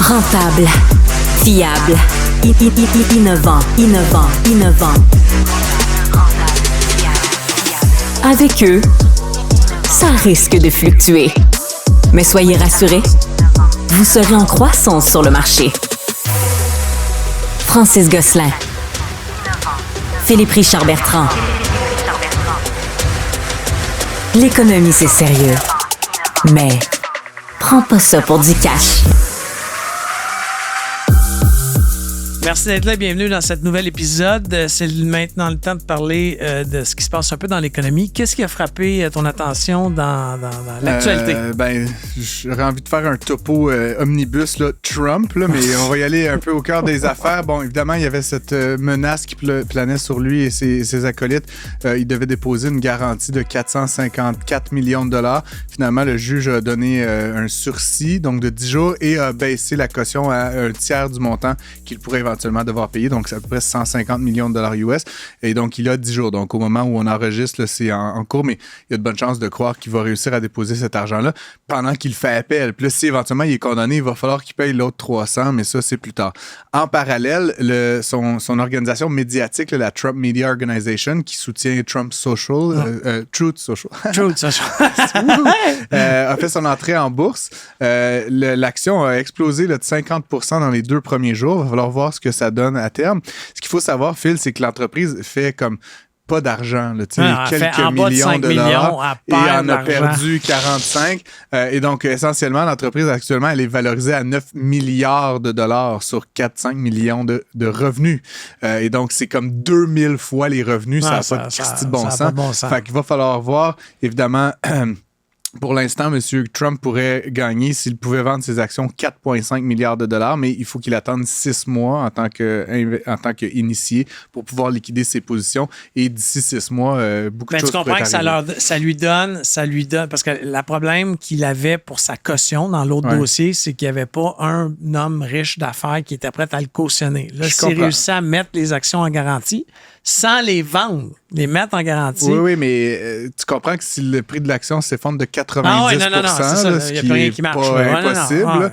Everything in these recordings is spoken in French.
Rentable, fiable, innovant. Avec eux, ça risque de fluctuer. Mais soyez rassurés, vous serez en croissance sur le marché. Francis Gosselin, Philippe Richard Bertrand. L'économie, c'est sérieux. Mais prends pas ça pour du cash. Merci d'être là. Bienvenue dans cet nouvel épisode. C'est maintenant le temps de parler de ce qui se passe un peu dans l'économie. Qu'est-ce qui a frappé ton attention dans l'actualité? J'aurais envie de faire un topo omnibus, là, Trump, là, mais on va y aller un peu au cœur des affaires. Bon, évidemment, il y avait cette menace qui planait sur lui et ses acolytes. Il devait déposer une garantie de 454 millions de dollars. Finalement, le juge a donné un sursis, donc de 10 jours, et a baissé la caution à un tiers du montant qu'il pourrait éventuellement devoir payer, donc c'est à peu près 150 millions de dollars US, et donc il a 10 jours. Donc au moment où on enregistre, là, c'est en cours, mais il y a de bonnes chances de croire qu'il va réussir à déposer cet argent-là pendant qu'il fait appel. Puis là, si éventuellement il est condamné, il va falloir qu'il paye l'autre 300, mais ça, c'est plus tard. En parallèle, son organisation médiatique, là, la Trump Media Organization, qui soutient Trump Social, Truth Social, a fait son entrée en bourse. L'action a explosé là, de 50% dans les 2 premiers jours. Il va falloir voir ce que ça donne à terme. Ce qu'il faut savoir, Phil, c'est que l'entreprise fait comme pas d'argent, là, quelques millions de dollars, et en a perdu 45. Et donc, essentiellement, l'entreprise actuellement, elle est valorisée à 9 milliards de dollars sur 4-5 millions de revenus. Et donc, c'est comme 2000 fois les revenus. Ça n'a pas de bon sens. Fait qu'il va falloir voir, évidemment... Pour l'instant, M. Trump pourrait gagner, s'il pouvait vendre ses actions, 4,5 milliards de dollars, mais il faut qu'il attende 6 mois en tant qu'initié pour pouvoir liquider ses positions. Et d'ici 6 mois, beaucoup de choses pourraient arriver. Tu comprends que ça lui donne, parce que le problème qu'il avait pour sa caution dans l'autre dossier, c'est qu'il n'y avait pas un homme riche d'affaires qui était prêt à le cautionner. Là, s'il réussit à mettre les actions en garantie, sans les vendre, les mettre en garantie. Oui, mais tu comprends que si le prix de l'action s'effondre de 90%, ce qui n'est pas impossible,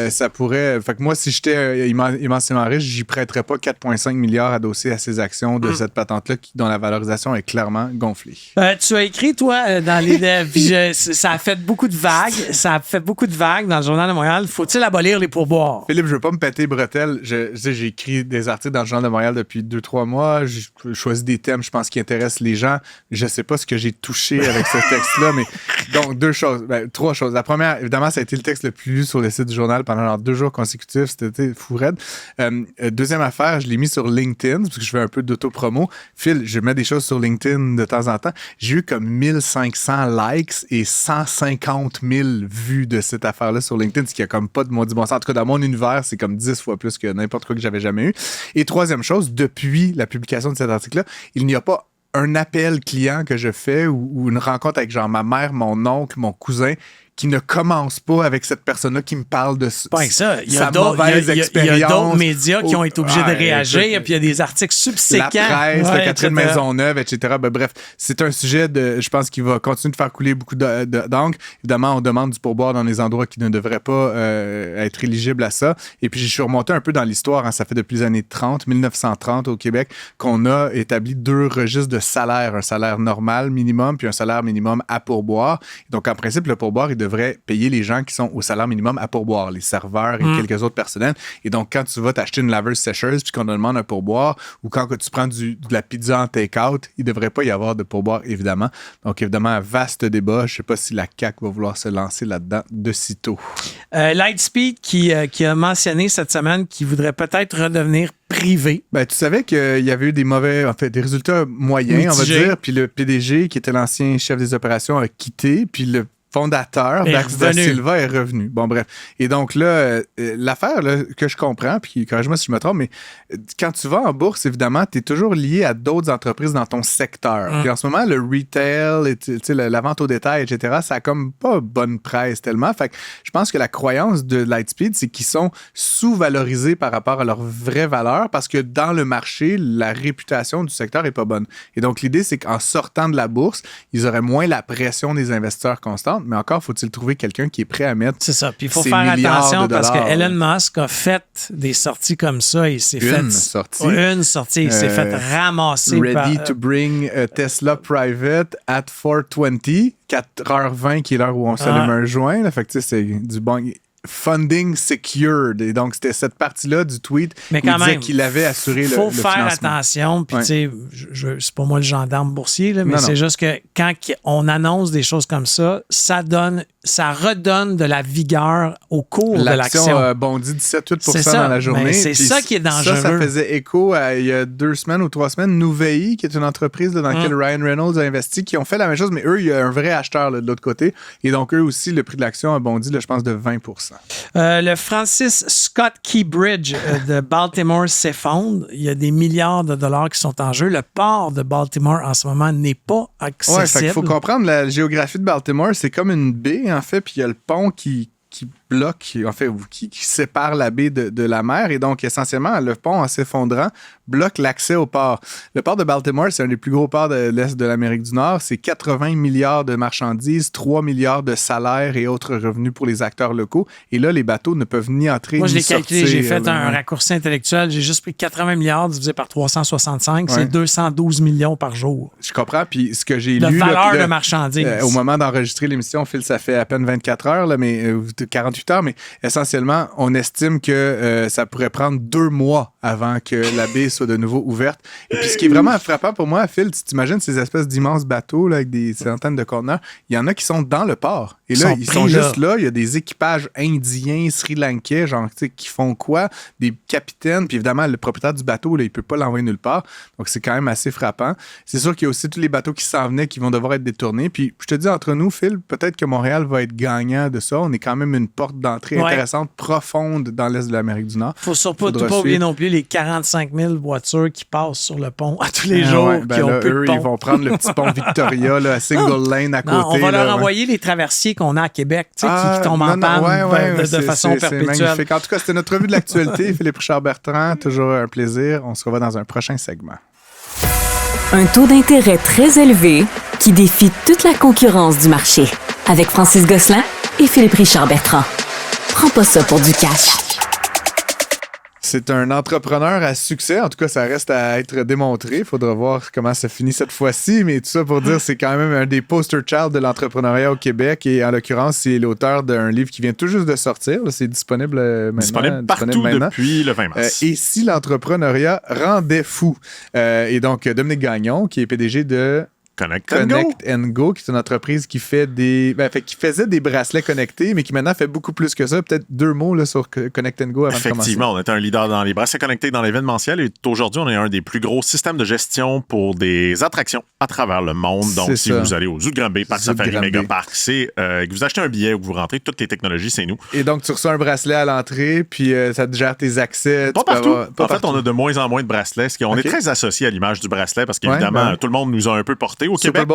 ça pourrait... Fait que moi, si j'étais immensément riche, j'y prêterais pas 4,5 milliards adossés à ces actions de cette patente-là dont la valorisation est clairement gonflée. Tu as écrit, toi, dans les... ça a fait beaucoup de vagues. Ça a fait beaucoup de vagues dans le Journal de Montréal. Faut-il abolir les pourboires? Philippe, je veux pas me péter bretelles. J'ai écrit des articles dans le Journal de Montréal depuis 2-3 mois. J'ai choisi des thèmes, je pense, qui intéressent les gens. Je sais pas ce que j'ai touché avec ce texte-là, mais donc 3 choses. La première, évidemment, ça a été le texte le plus lu sur le site du journal pendant 2 jours consécutifs. C'était fou raide. Deuxième affaire, je l'ai mis sur LinkedIn parce que je fais un peu d'auto-promo. Phil, je mets des choses sur LinkedIn de temps en temps. J'ai eu comme 1500 likes et 150 000 vues de cette affaire-là sur LinkedIn, ce qui a comme pas de maudit bon sens. En tout cas, dans mon univers, c'est comme 10 fois plus que n'importe quoi que j'avais jamais eu. Et troisième chose, depuis la publication de cet article-là, il n'y a pas un appel client que je fais ou une rencontre avec genre ma mère, mon oncle, mon cousin qui ne commence pas avec cette personne-là qui me parle de sa mauvaise expérience. Il y a d'autres médias qui ont été obligés de réagir, puis il y a des articles subséquents. La presse, Catherine Maisonneuve, etc. Bref, c'est un sujet, je pense, qui va continuer de faire couler beaucoup d'encre. Évidemment, on demande du pourboire dans les endroits qui ne devraient pas être éligibles à ça. Et puis, je suis remonté un peu dans l'histoire. Ça fait depuis les années 1930 au Québec, qu'on a établi 2 registres de salaire. Un salaire normal minimum, puis un salaire minimum à pourboire. Donc, en principe, le pourboire, il devrait payer les gens qui sont au salaire minimum à pourboire, les serveurs et quelques autres personnels. Et donc, quand tu vas t'acheter une laveuse sécheuse puis qu'on te demande un pourboire, ou quand tu prends de la pizza en take-out, il ne devrait pas y avoir de pourboire, évidemment. Donc, évidemment, un vaste débat. Je ne sais pas si la CAQ va vouloir se lancer là-dedans de sitôt. Lightspeed qui a mentionné cette semaine qu'il voudrait peut-être redevenir privé. Ben, tu savais qu'il y avait eu des résultats moyens, on va dire. Puis le PDG, qui était l'ancien chef des opérations, a quitté. Puis le fondateur, Dax da Silva, est revenu. Bon, bref. Et donc là, l'affaire là, que je comprends, puis corrige-moi si je me trompe, mais quand tu vas en bourse, évidemment, tu es toujours lié à d'autres entreprises dans ton secteur. Puis en ce moment, le retail, la vente au détail, etc., ça a comme pas bonne presse tellement. Fait que je pense que la croyance de Lightspeed, c'est qu'ils sont sous-valorisés par rapport à leur vraie valeur parce que dans le marché, la réputation du secteur est pas bonne. Et donc, l'idée, c'est qu'en sortant de la bourse, ils auraient moins la pression des investisseurs constante. intéressante, mais encore faut-il trouver quelqu'un qui est prêt à mettre. C'est ça. Puis il faut ces faire milliards attention de parce que dollars. Elon Musk a fait des sorties comme ça. Il s'est fait. Une sortie. Une sortie. Il s'est fait ramasser. Ready to bring a Tesla private at 4:20, 4h20, qui est l'heure où on s'allume un joint. Là. Fait que tu sais, c'est du bon. Funding secured. Et donc, c'était cette partie-là du tweet mais où il quand disait même, qu'il avait assuré le financement. faut faire attention. Puis, tu sais, c'est pas moi le gendarme boursier, là, mais c'est juste que quand on annonce des choses comme ça, ça redonne de la vigueur au cours de l'action. L'action a bondi 17-8% dans la journée. Mais c'est ça qui est dangereux. Ça faisait écho à, il y a 2 semaines ou 3 semaines, Nuvei, qui est une entreprise là, dans laquelle Ryan Reynolds a investi, qui ont fait la même chose, mais eux, il y a un vrai acheteur là, de l'autre côté. Et donc, eux aussi, le prix de l'action a bondi, là, je pense, de 20%. Le Francis Scott Key Bridge de Baltimore s'effondre. Il y a des milliards de dollars qui sont en jeu. Le port de Baltimore, en ce moment, n'est pas accessible. Il faut comprendre la géographie de Baltimore. C'est comme une baie, en fait, puis il y a le pont qui bloque, en fait, qui sépare la baie de la mer. Et donc, essentiellement, le pont, en s'effondrant, bloque l'accès au port. Le port de Baltimore, c'est un des plus gros ports de l'Est de l'Amérique du Nord. C'est 80 milliards de marchandises, 3 milliards de salaires et autres revenus pour les acteurs locaux. Et là, les bateaux ne peuvent ni entrer ni sortir. Moi, je l'ai calculé. J'ai fait un raccourci intellectuel. J'ai juste pris 80 milliards divisé par 365. C'est 212 millions par jour. Je comprends. Puis ce que j'ai lu... De valeur de marchandises. Au moment d'enregistrer l'émission, Phil, ça fait à peine 24 heures, là, mais 48 heures, mais essentiellement, on estime que ça pourrait prendre 2 mois avant que la baie soit de nouveau ouverte. Et puis, ce qui est vraiment frappant pour moi, Phil, tu t'imagines ces espèces d'immenses bateaux là, avec des centaines de conteneurs, il y en a qui sont dans le port. Et là, ils sont juste là. Il y a des équipages indiens, sri-lankais, genre, tu sais, qui font quoi? Des capitaines. Puis évidemment, le propriétaire du bateau, là, il peut pas l'envoyer nulle part. Donc, c'est quand même assez frappant. C'est sûr qu'il y a aussi tous les bateaux qui s'en venaient qui vont devoir être détournés. Puis, je te dis, entre nous, Phil, peut-être que Montréal va être gagnant de ça. On est quand même une porte d'entrée intéressante, profonde dans l'Est de l'Amérique du Nord. Faut surtout pas oublier non plus les 45 000 voitures qui passent sur le pont à tous les jours. Qui ont eux, ils vont prendre le petit pont Victoria, là, à single lane à côté. On va leur envoyer les traversiers qu'on a à Québec, qui tombent en panne de façon perpétuelle. C'est magnifique. En tout cas, c'était notre revue de l'actualité. Philippe Richard-Bertrand, toujours un plaisir. On se revoit dans un prochain segment. Un taux d'intérêt très élevé qui défie toute la concurrence du marché. Avec Francis Gosselin et Philippe Richard-Bertrand. Prends pas ça pour du cash. C'est un entrepreneur à succès. En tout cas, ça reste à être démontré. Il faudra voir comment ça finit cette fois-ci. Mais tout ça pour dire, c'est quand même un des poster child de l'entrepreneuriat au Québec. Et en l'occurrence, c'est l'auteur d'un livre qui vient tout juste de sortir. Là, c'est disponible maintenant. Disponible partout depuis le 20 mars. Et si l'entrepreneuriat rendait fou? Et donc, Dominique Gagnon, qui est PDG de... Connect Go, qui est une entreprise qui fait qui faisait des bracelets connectés, mais qui maintenant fait beaucoup plus que ça. Peut-être 2 mots là, sur Connect Go avant de commencer. Effectivement, on est un leader dans les bracelets connectés dans l'événementiel et aujourd'hui, on est un des plus gros systèmes de gestion pour des attractions à travers le monde. Donc, si vous allez au Zoo de Granby, Parc Safari, Méga Parc, c'est que vous achetez un billet ou que vous rentrez, toutes les technologies, c'est nous. Et donc, tu reçois un bracelet à l'entrée, puis ça te gère tes accès. Pas partout. En fait, on a de moins en moins de bracelets. On est très associé à l'image du bracelet parce qu'évidemment, tout le monde nous a un peu porté au Québec.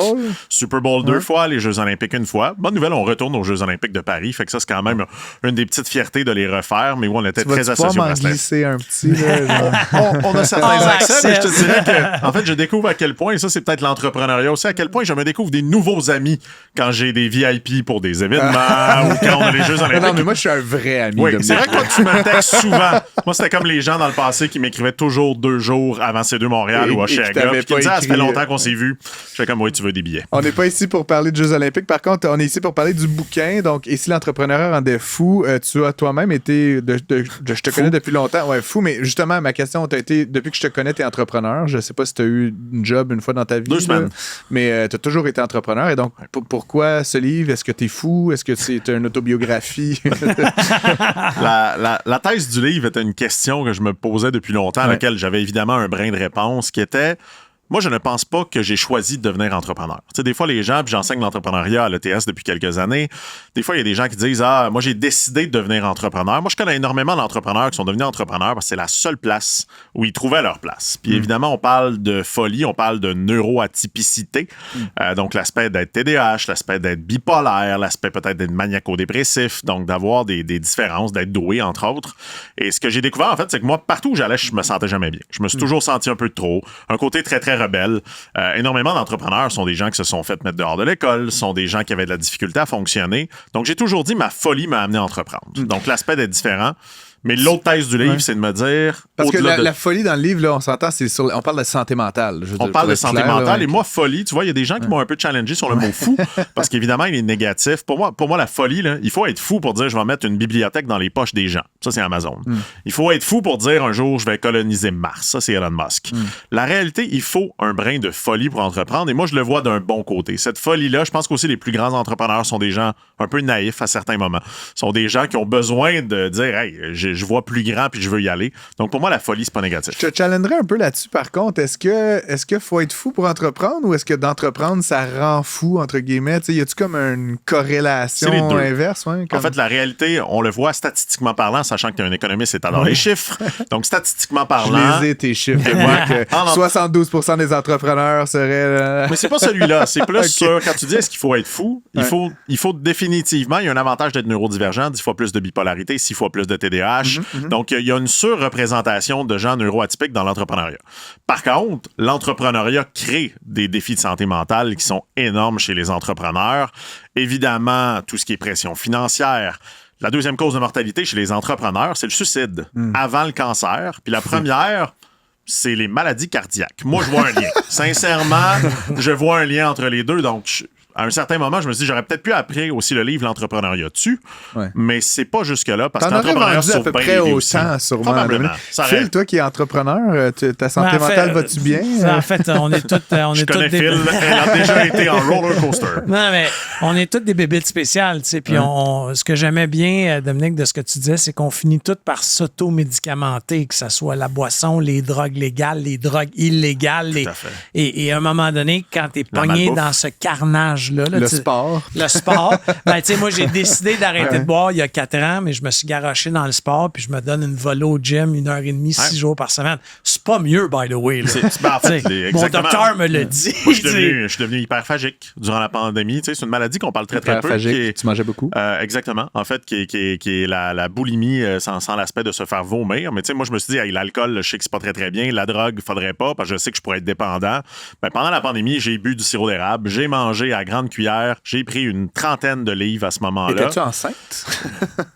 Super Bowl 2 fois, les Jeux olympiques 1 fois. Bonne nouvelle, on retourne aux Jeux olympiques de Paris. Fait que ça, c'est quand même une des petites fiertés de les refaire. Mais oui, on était très associés au bracelet. Glisser un petit. Là, on a certains accès, mais je te dirais que, en fait, je découvre à quel point, et ça, c'est peut-être l'entrepreneuriat aussi, à quel point je me découvre des nouveaux amis quand j'ai des VIP pour des événements ou quand on a les Jeux olympiques. Non, mais moi, je suis un vrai ami. Oui, c'est vrai que toi, tu me textes souvent. Moi, c'était comme les gens dans le passé qui m'écrivaient toujours 2 jours avant C2 Montréal ou Oshéaga. Puis qui me disaient, ça fait longtemps qu'on s'est vu. Je fais comme, oui, tu veux des billets. On n'est pas ici pour parler de Jeux olympiques. Par contre, on est ici pour parler du bouquin. Donc, et si l'entrepreneur rendait fou, tu as toi-même été... je te connais depuis longtemps. Ouais, fou, mais justement, ma question, t'as été, depuis que je te connais, t'es entrepreneur. Je sais pas si tu as eu une job une fois dans ta vie. 2 semaines. Mais tu as toujours été entrepreneur. Et donc, pourquoi ce livre? Est-ce que t'es fou? Est-ce que c'est une autobiographie? La thèse du livre était une question que je me posais depuis longtemps, à laquelle j'avais évidemment un brin de réponse, qui était... Moi, je ne pense pas que j'ai choisi de devenir entrepreneur. Tu sais, des fois, les gens, puis j'enseigne l'entrepreneuriat à l'ETS depuis quelques années, des fois, il y a des gens qui disent « Ah, moi, j'ai décidé de devenir entrepreneur. » Moi, je connais énormément d'entrepreneurs qui sont devenus entrepreneurs parce que c'est la seule place où ils trouvaient leur place. Puis évidemment, on parle de folie, on parle de neuroatypicité. Donc, l'aspect d'être TDAH, l'aspect d'être bipolaire, l'aspect peut-être d'être maniaco-dépressif, donc d'avoir des différences, d'être doué, entre autres. Et ce que j'ai découvert, en fait, c'est que moi, partout où j'allais, je me sentais jamais bien. Je me suis toujours senti un peu de trop. Un côté très, très très rebelles. Énormément d'entrepreneurs sont des gens qui se sont fait mettre dehors de l'école, sont des gens qui avaient de la difficulté à fonctionner. Donc, j'ai toujours dit ma folie m'a amené à entreprendre. Donc, l'aspect d'être différent. Mais l'autre thèse du livre, c'est de me dire... Parce que la folie dans le livre, là, on s'entend, on parle de santé mentale. On parle de santé mentale. Et moi, folie, tu vois, il y a des gens qui m'ont un peu challengé sur le mot fou, parce qu'évidemment, il est négatif. Pour moi, la folie, là, il faut être fou pour dire je vais mettre une bibliothèque dans les poches des gens. Ça, c'est Amazon. Il faut être fou pour dire un jour, je vais coloniser Mars. Ça, c'est Elon Musk. La réalité, il faut un brin de folie pour entreprendre. Et moi, je le vois d'un bon côté. Cette folie-là, je pense qu'aussi les plus grands entrepreneurs sont des gens un peu naïfs à certains moments. Sont des gens qui ont besoin de dire, hey, je vois plus grand puis je veux y aller. Donc, pour moi, la folie, c'est pas négatif. Je te challengerais un peu là-dessus, par contre. Est-ce que faut être fou pour entreprendre ou est-ce que d'entreprendre, ça rend fou, entre guillemets? T'sais, y a-tu comme une corrélation inverse? Ouais, comme... En fait, la réalité, on le voit statistiquement parlant, sachant que tu es un économiste et t'adores les chiffres. Donc, statistiquement parlant... Je les ai, tes chiffres. Je vois que 72% des entrepreneurs seraient... Mais c'est pas celui-là. C'est plus sur, quand tu dis est-ce qu'il faut être fou, il faut définitivement, il y a un avantage d'être neurodivergent, 10 fois plus de bipolarité, 6 fois plus de TDAH. Donc, il y a une surreprésentation de gens neuroatypiques dans l'entrepreneuriat. Par contre, l'entrepreneuriat crée des défis de santé mentale qui sont énormes chez les entrepreneurs. Évidemment, tout ce qui est pression financière. La deuxième cause de mortalité chez les entrepreneurs, c'est le suicide avant le cancer. Puis la première... c'est les maladies cardiaques. Moi, je vois un lien. Sincèrement, je vois un lien entre les deux. Donc, à un certain moment, je me suis dit, j'aurais peut-être pu apprendre aussi le livre L'entrepreneuriat dessus, mais c'est pas jusque-là, parce que l'entrepreneuriat sauve bien les vies aussi. Sûrement. Probablement. Phil, toi qui es entrepreneur, ta santé mentale va-tu bien? En fait, on est tous... je connais Phil, elle a déjà été en roller coaster. Non, mais on est tous des bébites spéciales, tu sais, puis ce que j'aimais bien, Dominique, de ce que tu disais, c'est qu'on finit tous par s'auto-médicamenter, que ce soit la boisson, les drogues légales, les drogues illégales. Et à un moment donné, quand t'es pogné dans ce carnage là, le sport. Le sport. Ben, tu sais, moi, j'ai décidé d'arrêter de boire il y a 4 ans, mais je me suis garoché dans le sport, puis je me donne une volée au gym 1h30, 6 jours par semaine. C'est pas mieux, by the way. Mon docteur me l'a dit. Moi, je suis devenu hyperphagique durant la pandémie. C'est une maladie qu'on parle très, très peu. Tu mangeais beaucoup? Exactement. En fait, qui est la boulimie sans l'aspect de se faire vomir. Mais tu sais, moi, je me suis dit, hey, l'alcool, je sais que c'est pas très, très bien. La drogue, faudrait pas, parce que je sais que je pourrais être dépendant. Ben, pendant la pandémie, j'ai bu du sirop d'érable, j'ai mangé à grande cuillère. J'ai pris une 30aine de livres à ce moment-là. Étais-tu enceinte?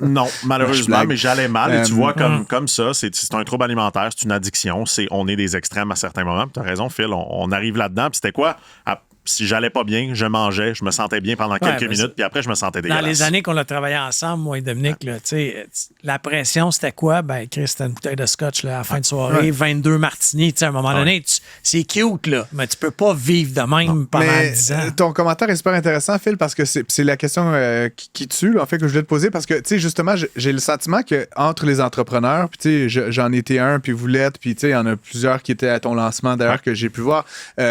Non, malheureusement, mais j'allais mal. Et tu vois, comme ça, c'est un trouble alimentaire, c'est une addiction. On est des extrêmes à certains moments. Tu as raison, Phil, on arrive là-dedans. Puis c'était quoi? Si j'allais pas bien, je mangeais, je me sentais bien pendant quelques minutes, puis après, je me sentais dégueulasse. Dans les années qu'on a travaillé ensemble, moi et Dominique, là, la pression, c'était quoi? Ben, Chris, c'était une bouteille de scotch là, à la fin de soirée, 22 martinis. À un moment donné, c'est cute, là, mais tu peux pas vivre de même pendant 10 ans. Ton commentaire est super intéressant, Phil, parce que c'est la question qui tue, là, en fait, que je voulais te poser, parce que, tu sais, justement, j'ai le sentiment qu'entre les entrepreneurs, puis tu sais, j'en étais un, puis vous l'êtes, puis tu sais, il y en a plusieurs qui étaient à ton lancement, d'ailleurs, que j'ai pu voir. Tu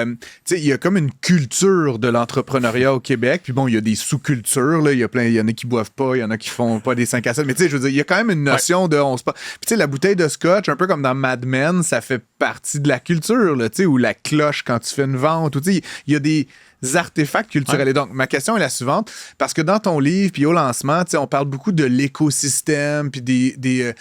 sais, il y a comme une culture de l'entrepreneuriat au Québec. Puis bon, il y a des sous-cultures. Il y en a qui boivent pas, il y en a qui font pas des 5 à 7. Mais tu sais, je veux dire, il y a quand même une notion de... Puis tu sais, la bouteille de scotch, un peu comme dans Mad Men, ça fait partie de la culture, là, tu sais, ou la cloche quand tu fais une vente. Tu sais, il y a des artefacts culturels. Et donc, ma question est la suivante, parce que dans ton livre, puis au lancement, on parle beaucoup de l'écosystème, puis des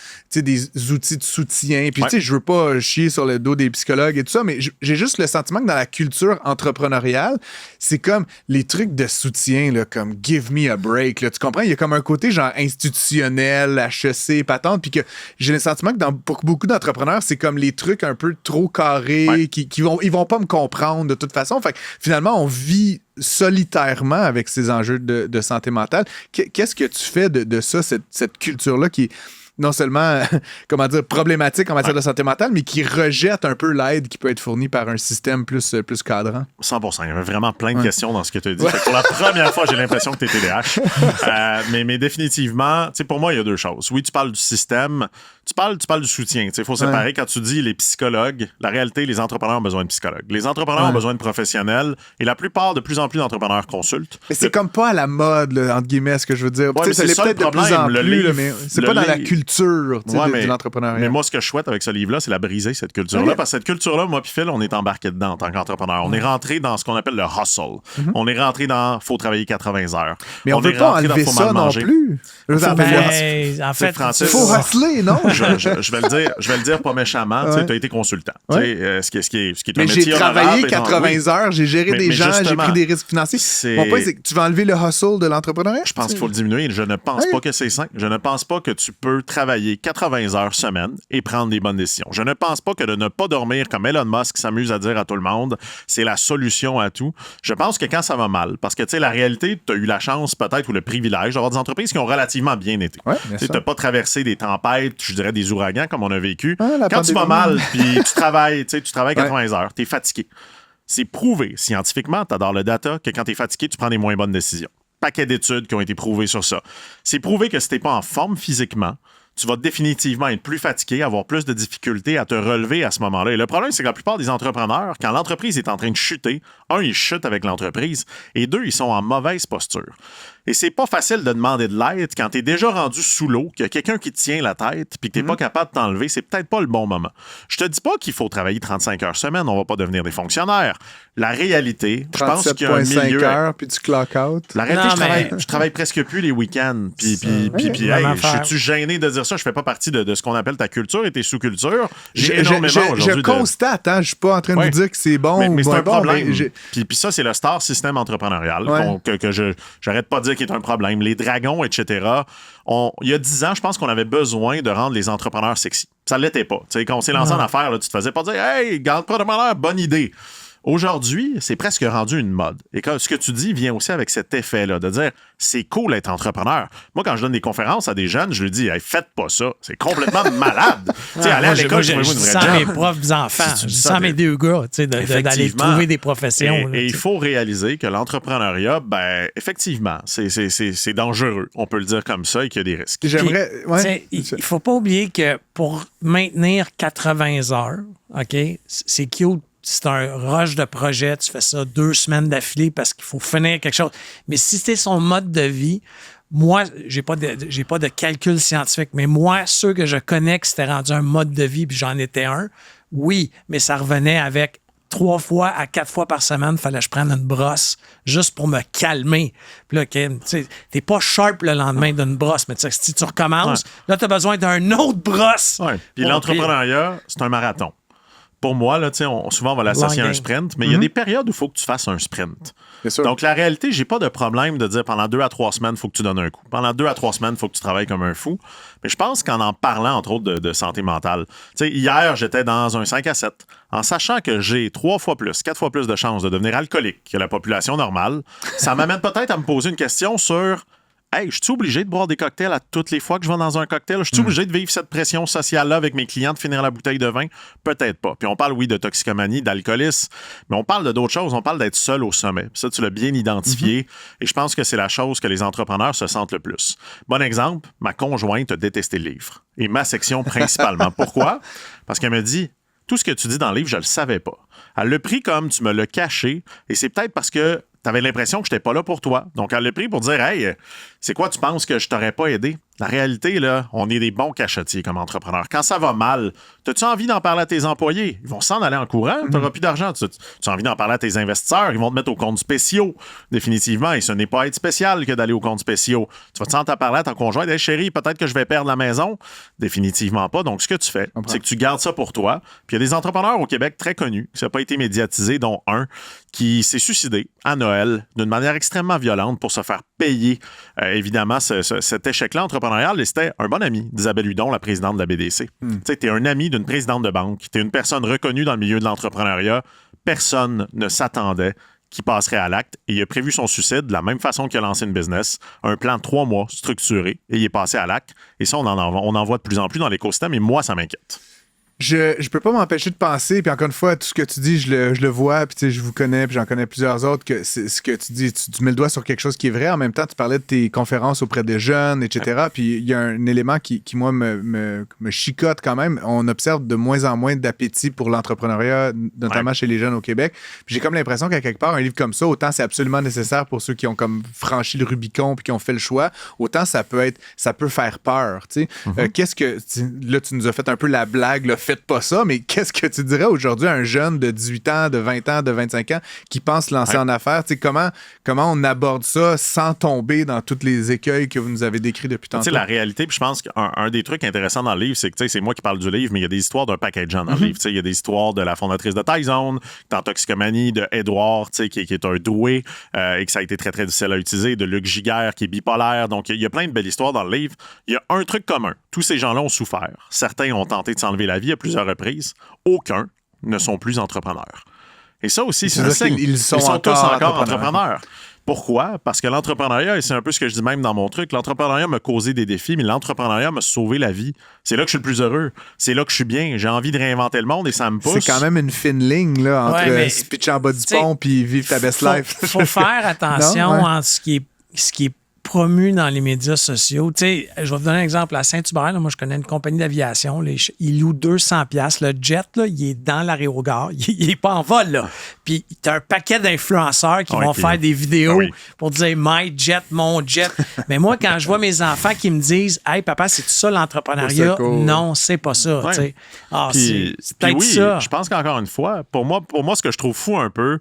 outils de soutien. Puis, tu sais, je veux pas chier sur le dos des psychologues et tout ça, mais j'ai juste le sentiment que dans la culture entrepreneuriale, c'est comme les trucs de soutien, là, comme « give me a break ». Tu comprends? Il y a comme un côté genre institutionnel, HEC, patente, puis que j'ai le sentiment que pour beaucoup d'entrepreneurs, c'est comme les trucs un peu trop carrés, ils vont pas me comprendre de toute façon. Fait que finalement, on vit solitairement avec ces enjeux de santé mentale. Qu'est-ce que tu fais de ça, cette culture-là qui est non seulement, comment dire, problématique en matière de santé mentale, mais qui rejette un peu l'aide qui peut être fournie par un système plus cadrant? 100%. Il y avait vraiment plein de questions dans ce que tu as dit. Pour la première fois, j'ai l'impression que tu es TDAH. Mais définitivement, tu sais, pour moi, il y a 2 choses. Oui, tu parles du système. Tu parles du soutien. Il faut séparer. Quand tu dis les psychologues, la réalité, les entrepreneurs ont besoin de psychologues. Les entrepreneurs ont besoin de professionnels. Et la plupart, de plus en plus d'entrepreneurs consultent. Mais c'est comme pas à la mode, là, entre guillemets, ce que je veux dire. Ouais, ça l'est peut-être de plus en plus, là, mais c'est pas dans la culture de l'entrepreneuriat. Mais moi, ce que je souhaite avec ce livre-là, c'est la briser, cette culture-là. Parce que cette culture-là, moi puis Phil, on est embarqué dedans en tant qu'entrepreneur. On est rentré dans ce qu'on appelle le hustle. On est rentré dans faut travailler 80 heures. Mais on veut pas enlever ça non plus. En fait, il faut hustler, non? je vais le dire pas méchamment. Tu as été consultant. Ouais. Ce qui est un mais métier j'ai travaillé honorable, 80 heures, j'ai géré des gens, j'ai pris des risques financiers. Mon point, c'est que tu vas enlever le hustle de l'entrepreneuriat? Je pense qu'il faut le diminuer. Je ne pense pas que c'est sain. Je ne pense pas que tu peux travailler 80 heures semaine et prendre des bonnes décisions. Je ne pense pas que de ne pas dormir, comme Elon Musk s'amuse à dire à tout le monde, c'est la solution à tout. Je pense que quand ça va mal, parce que tu sais, la réalité, tu as eu la chance peut-être ou le privilège d'avoir des entreprises qui ont relativement bien été. Tu n'as pas traversé des tempêtes, je dirais des ouragans comme on a vécu. Quand tu vas mal, puis tu travailles 80 heures, tu es fatigué. C'est prouvé scientifiquement, tu adores le data, que quand tu es fatigué, tu prends des moins bonnes décisions. Paquet d'études qui ont été prouvées sur ça. C'est prouvé que si tu n'es pas en forme physiquement, tu vas définitivement être plus fatigué, avoir plus de difficultés à te relever à ce moment-là. Et le problème, c'est que la plupart des entrepreneurs, quand l'entreprise est en train de chuter, ils chutent avec l'entreprise, et deux, ils sont en mauvaise posture. Et c'est pas facile de demander de l'aide quand tu es déjà rendu sous l'eau, qu'il y a quelqu'un qui te tient la tête puis que tu n'es pas capable de t'enlever. C'est peut-être pas le bon moment. Je te dis pas qu'il faut travailler 35 heures semaine. On va pas devenir des fonctionnaires. La réalité, je pense qu'il y a un milieu... 37,5 heures puis tu clock out. La réalité, je travaille presque plus les week-ends. Puis je suis-tu gêné de dire ça? Je fais pas partie de ce qu'on appelle ta culture et tes sous-cultures. J'ai énormément aujourd'hui je constate, je suis pas en train de vous dire que c'est bon mais c'est un problème. Mais puis ça, c'est le star système entrepreneurial que j'arrête pas de dire qui est un problème. Les dragons, etc. Il y a 10 ans, je pense qu'on avait besoin de rendre les entrepreneurs sexy. Ça ne l'était pas. T'sais, quand on s'est lancé en affaires, là, tu te faisais pas dire « Hey, entrepreneur, bonne idée ». Aujourd'hui, c'est presque rendu une mode. Et ce que tu dis vient aussi avec cet effet-là, de dire c'est cool d'être entrepreneur. Moi, quand je donne des conférences à des jeunes, je leur dis hey, faites pas ça, c'est complètement malade. Allez à l'école, je dis ça à mes profs enfants, je dis ça à mes deux gars, d'aller trouver des professions. Et il faut réaliser que l'entrepreneuriat, effectivement, c'est dangereux, on peut le dire comme ça, et qu'il y a des risques. Il faut pas oublier que pour maintenir 80 heures, OK, c'est cute. C'est un rush de projet, tu fais ça 2 semaines d'affilée parce qu'il faut finir quelque chose. Mais si c'était son mode de vie, moi, j'ai pas de calcul scientifique, mais moi, ceux que je connais que c'était rendu un mode de vie, puis j'en étais un, oui, mais ça revenait avec 3 fois à 4 fois par semaine, il fallait que je prenne une brosse juste pour me calmer. Puis là, t'es pas sharp le lendemain d'une brosse, mais si tu recommences, là, tu as besoin d'un autre brosse. Ouais. Puis l'entrepreneuriat, c'est un marathon. Pour moi, là, souvent, on va l'associer à un sprint, mais il y a des périodes où il faut que tu fasses un sprint. Donc, la réalité, j'ai pas de problème de dire pendant 2 à 3 semaines, il faut que tu donnes un coup. Pendant 2 à 3 semaines, il faut que tu travailles comme un fou. Mais je pense qu'en parlant, entre autres, de santé mentale, hier, j'étais dans un 5 à 7. En sachant que j'ai 3 fois plus, 4 fois plus de chances de devenir alcoolique que la population normale, ça m'amène peut-être à me poser une question sur... Hey, je suis obligé de boire des cocktails à toutes les fois que je vais dans un cocktail? Je suis obligé de vivre cette pression sociale-là avec mes clients, de finir la bouteille de vin? Peut-être pas. Puis on parle, oui, de toxicomanie, d'alcoolisme, mais on parle d'autres choses. On parle d'être seul au sommet. Puis ça, tu l'as bien identifié. Et je pense que c'est la chose que les entrepreneurs se sentent le plus. Bon exemple, ma conjointe a détesté le livre. Et ma section principalement. Pourquoi? Parce qu'elle me dit, tout ce que tu dis dans le livre, je le savais pas. Elle l'a pris comme tu me l'as caché. Et c'est peut-être parce que tu avais l'impression que je n'étais pas là pour toi. Donc, elle l'a pris pour dire, hey, c'est quoi, tu penses que je t'aurais pas aidé? La réalité, là, on est des bons cachetiers comme entrepreneurs. Quand ça va mal, as-tu envie d'en parler à tes employés? Ils vont s'en aller en courant, tu n'auras plus d'argent. Tu as envie d'en parler à tes investisseurs, ils vont te mettre au compte spéciaux. Définitivement, et ce n'est pas être spécial que d'aller au compte spéciaux. Tu vas t'en parler à ton conjoint, hey, chérie, peut-être que je vais perdre la maison. Définitivement pas. Donc, ce que tu fais, c'est que tu gardes ça pour toi. Puis il y a des entrepreneurs au Québec très connus, qui n'ont pas été médiatisés, dont un qui s'est suicidé à Noël d'une manière extrêmement violente pour se faire payer, évidemment, cet échec-là entrepreneurial. Et c'était un bon ami d'Isabelle Hudon, la présidente de la BDC. Tu sais, t'es un ami d'une présidente de banque, t'es une personne reconnue dans le milieu de l'entrepreneuriat. Personne ne s'attendait qu'il passerait à l'acte. Et il a prévu son suicide de la même façon qu'il a lancé une business. Un plan de 3 mois structuré. Et il est passé à l'acte. Et ça, on en voit de plus en plus dans l'écosystème. Et moi, ça m'inquiète. Je peux pas m'empêcher de penser, puis encore une fois, tout ce que tu dis, je le vois, puis tu sais, je vous connais, puis j'en connais plusieurs autres, que c'est ce que tu dis, tu mets le doigt sur quelque chose qui est vrai. En même temps, tu parlais de tes conférences auprès des jeunes, etc. Puis il y a un élément qui moi, me chicote quand même. On observe de moins en moins d'appétit pour l'entrepreneuriat, notamment chez les jeunes au Québec. Puis j'ai comme l'impression qu'à quelque part, un livre comme ça, autant c'est absolument nécessaire pour ceux qui ont comme franchi le Rubicon puis qui ont fait le choix, autant ça peut faire peur, tu sais. Qu'est-ce que... Là, tu nous as fait un peu la blague, là, faites pas ça, mais qu'est-ce que tu dirais aujourd'hui à un jeune de 18 ans, de 20 ans, de 25 ans qui pense se lancer en affaires? Tu sais, comment on aborde ça sans tomber dans tous les écueils que vous nous avez décrits depuis tantôt? Tu sais, la réalité, puis je pense qu'un des trucs intéressants dans le livre, c'est que, tu sais, c'est moi qui parle du livre, mais il y a des histoires d'un paquet de gens dans le livre. Tu sais, il y a des histoires de la fondatrice de Tyzone, en toxicomanie, de Edouard, tu sais, qui est un doué et que ça a été très, très difficile à utiliser, de Luc Giguère, qui est bipolaire. Donc, il y a plein de belles histoires dans le livre. Il y a un truc commun. Tous ces gens-là ont souffert. Certains ont tenté de s'enlever la vie à plusieurs reprises. Aucun ne sont plus entrepreneurs. Et ça aussi, c'est un signe. Ils sont tous encore entrepreneurs. Pourquoi? Parce que l'entrepreneuriat, et c'est un peu ce que je dis même dans mon truc, l'entrepreneuriat m'a causé des défis, mais l'entrepreneuriat m'a sauvé la vie. C'est là que je suis le plus heureux. C'est là que je suis bien. J'ai envie de réinventer le monde et ça me pousse. C'est quand même une fine ligne là, entre se pitcher en bas du pont puis vivre ta best life. Faut faire attention en ce qui est promu dans les médias sociaux. Tu sais, je vais vous donner un exemple. À Saint-Hubert, là, moi, je connais une compagnie d'aviation. Là, ils louent 200$. Le jet, là, il est dans l'aérogare. Il n'est pas en vol. Là. Puis, tu as un paquet d'influenceurs qui vont faire des vidéos pour dire « My jet, mon jet ». Mais moi, quand je vois mes enfants qui me disent « Hey, papa, c'est tout ça l'entrepreneuriat? » Non, c'est pas ça. Ouais. C'est peut-être ça. Je pense qu'encore une fois, pour moi, ce que je trouve fou un peu,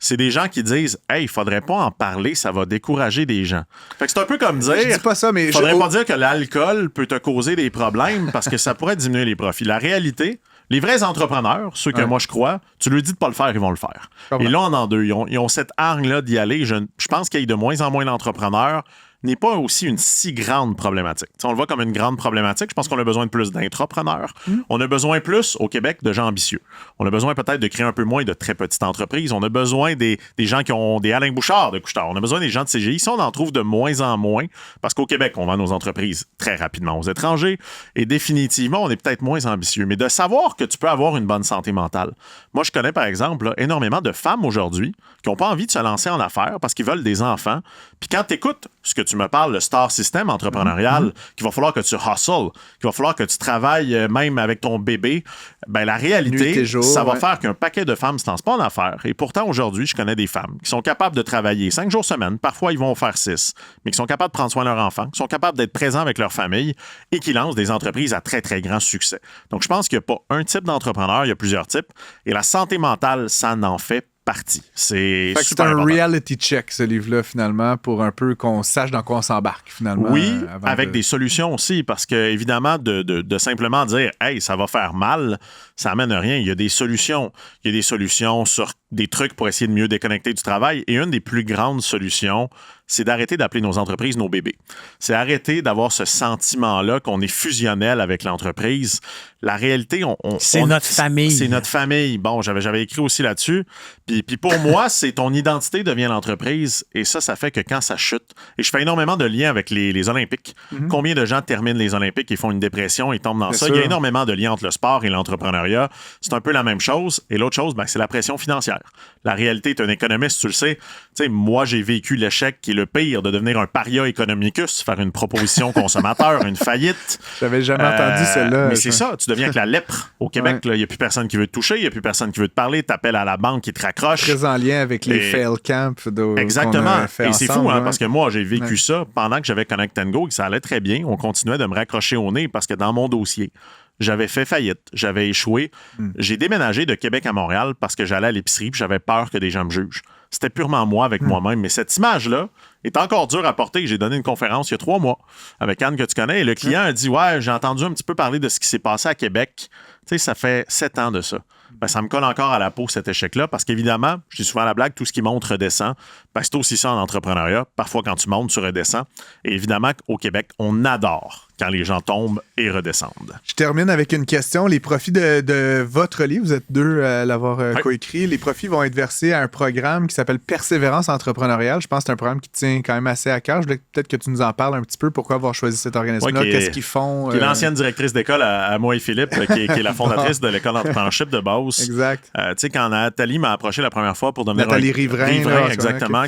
c'est des gens qui disent « Hey, il faudrait pas en parler, ça va décourager des gens. » Fait que c'est un peu comme dire... Je dis pas ça, mais... Faudrait pas dire que l'alcool peut te causer des problèmes parce que ça pourrait diminuer les profits. La réalité, les vrais entrepreneurs, ceux que moi je crois, tu leur dis de pas le faire, ils vont le faire. Et là, on en deux. Ils ont cette hargne-là d'y aller. Je pense qu'il y a de moins en moins d'entrepreneurs n'est pas aussi une si grande problématique. T'sais, on le voit comme une grande problématique. Je pense qu'on a besoin de plus d'intrapreneurs. On a besoin plus, au Québec, de gens ambitieux. On a besoin peut-être de créer un peu moins de très petites entreprises. On a besoin des gens qui ont des Alain Bouchard de Couche-Tard. On a besoin des gens de CGI. Ça, on en trouve de moins en moins parce qu'au Québec, on vend nos entreprises très rapidement aux étrangers et définitivement, on est peut-être moins ambitieux. Mais de savoir que tu peux avoir une bonne santé mentale. Moi, je connais, par exemple, là, énormément de femmes aujourd'hui qui n'ont pas envie de se lancer en affaires parce qu'ils veulent des enfants. Puis quand tu écoutes ce que tu me parles, le star system entrepreneurial, qu'il va falloir que tu hustles, qu'il va falloir que tu travailles même avec ton bébé, ben la réalité, ça va faire qu'un paquet de femmes ne se lancent pas en affaires. Et pourtant, aujourd'hui, je connais des femmes qui sont capables de travailler 5 jours semaine, parfois ils vont faire 6, mais qui sont capables de prendre soin de leurs enfants, qui sont capables d'être présents avec leur famille et qui lancent des entreprises à très, très grand succès. Donc, je pense qu'il n'y a pas un type d'entrepreneur, il y a plusieurs types. Et la santé mentale, ça n'en fait partie. C'est super un important. reality check, ce livre-là, finalement, pour un peu qu'on sache dans quoi on s'embarque, finalement. Oui, avec des solutions aussi, parce que, évidemment, de simplement dire « Hey, ça va faire mal », ça amène à rien. Il y a des solutions. Il y a des solutions sur des trucs pour essayer de mieux déconnecter du travail. Et une des plus grandes solutions, c'est d'arrêter d'appeler nos entreprises nos bébés. C'est arrêter d'avoir ce sentiment-là qu'on est fusionnel avec l'entreprise. La réalité, c'est notre famille. C'est notre famille. Bon, j'avais écrit aussi là-dessus. Puis pour moi, c'est ton identité devient l'entreprise. Et ça fait que quand ça chute, et je fais énormément de liens avec les Olympiques. Combien de gens terminent les Olympiques et font une dépression et tombent dans ça? Il y a énormément de liens entre le sport et l'entrepreneuriat. C'est un peu la même chose. Et l'autre chose, c'est la pression financière. La réalité, tu es un économiste, tu le sais. Tu sais, moi, j'ai vécu l'échec qui est le pire de devenir un paria economicus, faire une proposition consommateur, une faillite. J'avais jamais entendu celle-là. Mais c'est ça, tu deviens avec la lèpre. Au Québec, il n'y a plus personne qui veut te toucher, il n'y a plus personne qui veut te parler, tu appelles à la banque qui te raccroche. Très en lien avec les fail camps. Exactement. Et c'est fou, hein, parce que moi, j'ai vécu ça pendant que j'avais Connect & Go, et que ça allait très bien. On continuait de me raccrocher au nez parce que dans mon dossier, j'avais fait faillite, j'avais échoué. J'ai déménagé de Québec à Montréal parce que j'allais à l'épicerie puis j'avais peur que des gens me jugent. C'était purement moi avec moi-même. Mais cette image-là est encore dure à porter. J'ai donné une conférence il y a 3 mois avec Anne que tu connais et le client a dit « Ouais, j'ai entendu un petit peu parler de ce qui s'est passé à Québec. » Tu sais, ça fait 7 ans de ça. Ben, ça me colle encore à la peau, cet échec-là, parce qu'évidemment, je dis souvent à la blague, tout ce qui monte redescend. Ben, c'est aussi ça en entrepreneuriat. Parfois, quand tu montes, tu redescends. Et évidemment, au Québec, on adore quand les gens tombent et redescendent. Je termine avec une question. Les profits de votre livre, vous êtes 2 à l'avoir coécrit, les profits vont être versés à un programme qui s'appelle Persévérance entrepreneuriale. Je pense que c'est un programme qui tient quand même assez à cœur. Je voulais peut-être que tu nous en parles un petit peu. Pourquoi avoir choisi cet organisme-là? Qu'est-ce qu'ils font? Qui est l'ancienne directrice d'école à moi et Philippe, qui est la fondatrice de l'école d'entrepreneurship de Beauce. Exact. Tu sais, quand Nathalie m'a approché la première fois pour devenir Nathalie Riverain, exactement,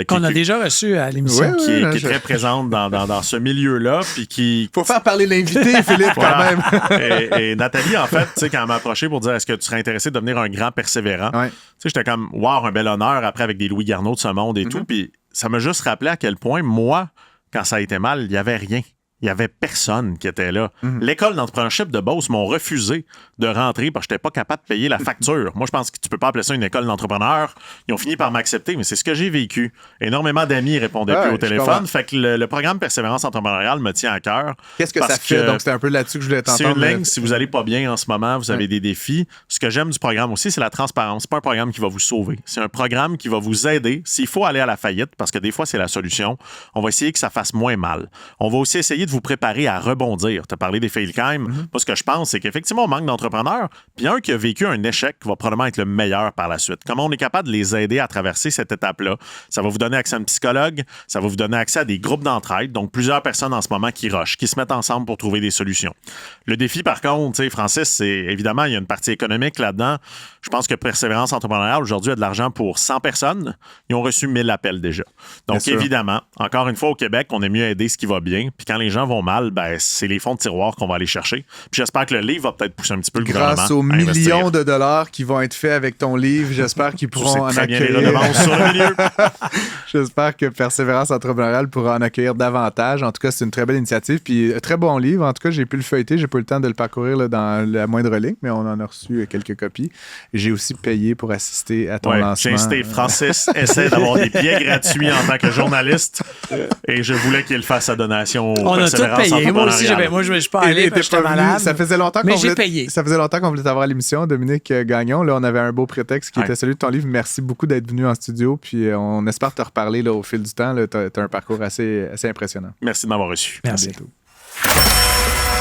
qu'on a déjà reçu à l'émission. Qui est très présente dans ce milieu-là. Puis faut faire parler l'invité, Philippe, quand même. et Nathalie, en fait, tu sais, quand elle m'a approché pour dire est-ce que tu serais intéressé de devenir un grand persévérant, tu sais, j'étais comme, wow, un bel honneur, après avec des Louis Garneau de ce monde et tout. Puis ça m'a juste rappelé à quel point, moi, quand ça a été mal, il n'y avait rien. il n'y avait personne qui était là. L'école d'entrepreneurship de Beauce m'ont refusé de rentrer parce que je n'étais pas capable de payer la facture. Moi, je pense que tu peux pas appeler ça une école d'entrepreneurs. Ils ont fini par m'accepter, mais c'est ce que j'ai vécu. Énormément d'amis répondaient plus au téléphone. Fait que le programme Persévérance entrepreneuriale me tient à cœur. Qu'est-ce que ça fait? Donc, c'est un peu là-dessus que je voulais t'entendre. C'est une ligne. Si vous n'allez pas bien en ce moment, vous avez des défis. Ce que j'aime du programme aussi, c'est la transparence. C'est pas un programme qui va vous sauver. C'est un programme qui va vous aider. S'il faut aller à la faillite, parce que des fois, c'est la solution, on va essayer que ça fasse moins mal. On va aussi essayer de vous préparer à rebondir. Tu as parlé des fail time. Moi, ce que je pense, c'est qu'effectivement, on manque d'entrepreneurs. Puis un qui a vécu un échec va probablement être le meilleur par la suite. Comment on est capable de les aider à traverser cette étape-là? Ça va vous donner accès à un psychologue. Ça va vous donner accès à des groupes d'entraide. Donc, plusieurs personnes en ce moment qui rushent, qui se mettent ensemble pour trouver des solutions. Le défi, par contre, tu sais, Francis, c'est évidemment, il y a une partie économique là-dedans. Je pense que Persévérance entrepreneuriale, aujourd'hui, a de l'argent pour 100 personnes. Ils ont reçu 1000 appels déjà. Donc, évidemment, encore une fois, au Québec, on aime mieux aider ce qui va bien. Puis quand les gens vont mal, ben, c'est les fonds de tiroir qu'on va aller chercher. Puis j'espère que le livre va peut-être pousser un petit peu le gouvernement. Grâce aux millions de dollars qui vont être faits avec ton livre, j'espère qu'ils pourront en accueillir. Les redevances sur le milieu. J'espère que Persévérance entrepreneuriale pourra en accueillir davantage. En tout cas, c'est une très belle initiative. Puis très bon livre. En tout cas, j'ai pu le feuilleter. J'ai pas eu le temps de le parcourir là, dans la moindre ligne, mais on en a reçu quelques copies. J'ai aussi payé pour assister à ton lancement. J'ai incité Francis essaie d'avoir des billets gratuits en tant que journaliste et je voulais qu'il fasse sa donation au Persévérance entrepreneuriale. Moi aussi, je suis pas allé parce que j'étais malade. Ça faisait longtemps mais j'ai payé. Ça faisait longtemps qu'on voulait t'avoir à l'émission, Dominique Gagnon. Là, on avait un beau prétexte qui était celui de ton livre. Merci beaucoup d'être venu en studio. Puis on espère te reparler là, au fil du temps. Tu as un parcours assez impressionnant. Merci de m'avoir reçu. Merci. À bientôt.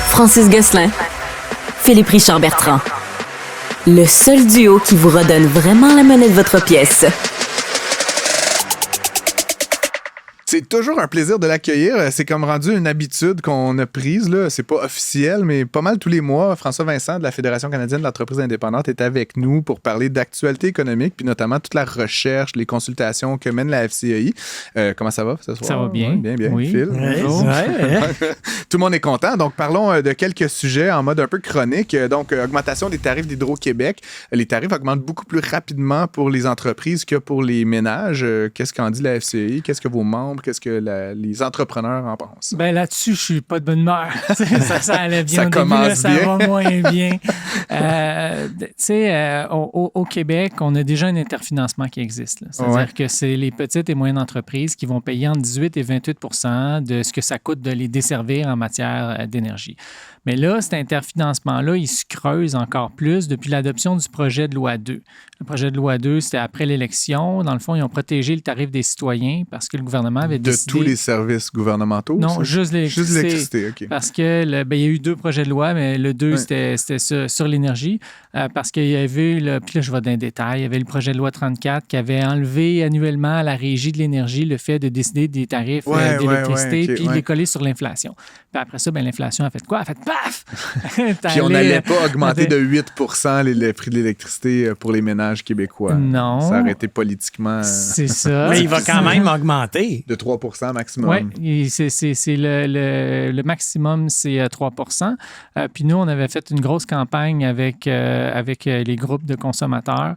Francis Gosselin, Philippe Richard Bertrand. Le seul duo qui vous redonne vraiment la monnaie de votre pièce. C'est toujours un plaisir de l'accueillir. C'est comme rendu une habitude qu'on a prise. Là. C'est pas officiel, mais pas mal tous les mois, François Vincent de la Fédération canadienne de l'entreprise indépendante est avec nous pour parler d'actualité économique, puis notamment toute la recherche, les consultations que mène la FCEI. Comment ça va ce soir? Ça va bien. Bien. Oui. Phil? Bonjour. Tout le monde est content. Donc, parlons de quelques sujets en mode un peu chronique. Donc, augmentation des tarifs d'Hydro-Québec. Les tarifs augmentent beaucoup plus rapidement pour les entreprises que pour les ménages. Qu'est-ce qu'en dit la FCEI? Qu'est-ce que vos membres? Qu'est-ce que les entrepreneurs en pensent? Ben là-dessus, je suis pas de bonne humeur. ça allait bien ça au commence début, là, bien. ça va moins bien. Au Québec, on a déjà un interfinancement qui existe. Là. C'est-à-dire que c'est les petites et moyennes entreprises qui vont payer entre 18 et 28 % de ce que ça coûte de les desservir en matière d'énergie. Mais là, cet interfinancement-là, il se creuse encore plus depuis l'adoption du projet de loi 2. Le projet de loi 2, c'était après l'élection. Dans le fond, ils ont protégé le tarif des citoyens parce que le gouvernement avait décidé... De tous les services gouvernementaux? Non, ça? juste l'électricité. Juste l'électricité, OK. Parce que il y a eu 2 projets de loi, mais le 2, c'était sur l'énergie. Parce qu'il y avait, puis là, je vais dans les détails, il y avait le projet de loi 34 qui avait enlevé annuellement à la Régie de l'énergie le fait de décider des tarifs d'électricité puis les coller sur l'inflation. Puis après ça, l'inflation a fait quoi? Elle a fait paf! Puis on n'allait pas augmenter de 8 % les prix de l'électricité pour les ménages québécois. Non. Ça aurait été politiquement... C'est ça. Mais il va quand même augmenter. De 3 % maximum. Oui, c'est le maximum, c'est 3 % Puis nous, on avait fait une grosse campagne avec les groupes de consommateurs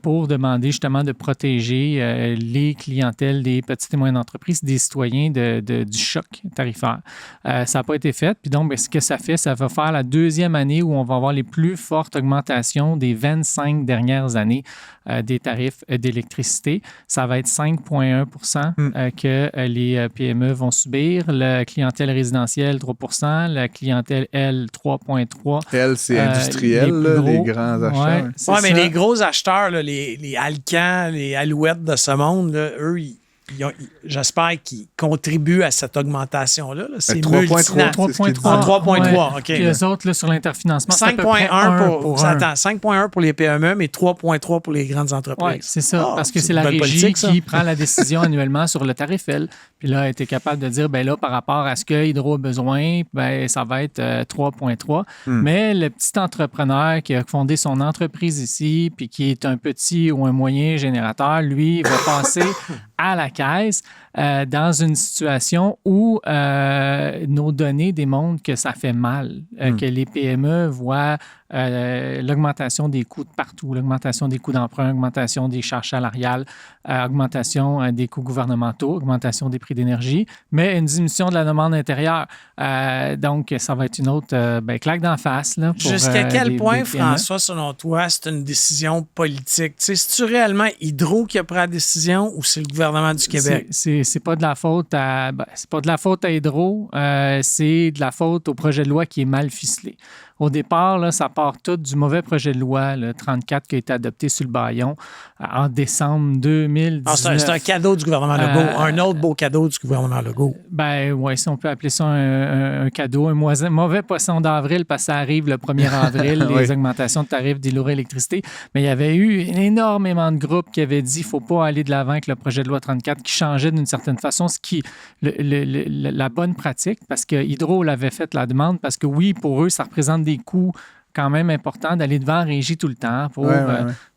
pour demander justement de protéger les clientèles des petites et moyennes entreprises, des citoyens du choc tarifaire. Ça n'a pas été fait. Puis donc, ce que ça fait, ça va faire la 2e année où on va avoir les plus fortes augmentations des 25 dernières années des tarifs d'électricité. Ça va être 5,1 % que les PME vont subir. La clientèle résidentielle, 3 % La clientèle, elle, 3,3 % Elle, c'est industriel, les grands acheteurs. Oui, mais les gros acheteurs, là, les Alcan, les Alouettes de ce monde, là, eux, j'espère qu'ils contribuent à cette augmentation-là. Là. C'est 3,3. 3,3. OK. Puis eux autres, là, sur l'interfinancement, 5,1 pour les PME, mais 3,3 pour les grandes entreprises. Oui, c'est ça. Parce que c'est la Régie qui prend la décision annuellement sur le tarif L. Puis là, elle a été capable de dire, là, par rapport à ce que Hydro a besoin, ça va être 3,3. Mais le petit entrepreneur qui a fondé son entreprise ici, puis qui est un petit ou un moyen générateur, lui, il va passer à la caisse dans une situation où nos données démontrent que ça fait mal, que les PME voient l'augmentation des coûts de partout, l'augmentation des coûts d'emprunt, augmentation des charges salariales, augmentation des coûts gouvernementaux, augmentation des prix d'énergie, mais une diminution de la demande intérieure. Donc, ça va être une autre claque d'en face. Là, pour, jusqu'à quel point, des François, selon toi, c'est une décision politique? C'est-tu réellement Hydro qui a pris la décision ou c'est le gouvernement du Québec? C'est pas de la faute à c'est pas de la faute à Hydro, c'est de la faute au projet de loi qui est mal ficelé. Au départ, là, ça part tout du mauvais projet de loi, le 34, qui a été adopté sur le bâillon en décembre 2019. C'est un cadeau du gouvernement Legault, un autre beau cadeau du gouvernement Legault. Ben oui, si on peut appeler ça un cadeau, un mauvais poisson d'avril, parce que ça arrive le 1er avril, les augmentations de tarifs d'hydroélectricité. Mais il y avait eu énormément de groupes qui avaient dit qu'il ne faut pas aller de l'avant avec le projet de loi 34 qui changeait d'une certaine façon la bonne pratique, parce que Hydro l'avait fait la demande, parce que oui, pour eux, ça représente des coûts quand même importants d'aller devant en régie tout le temps.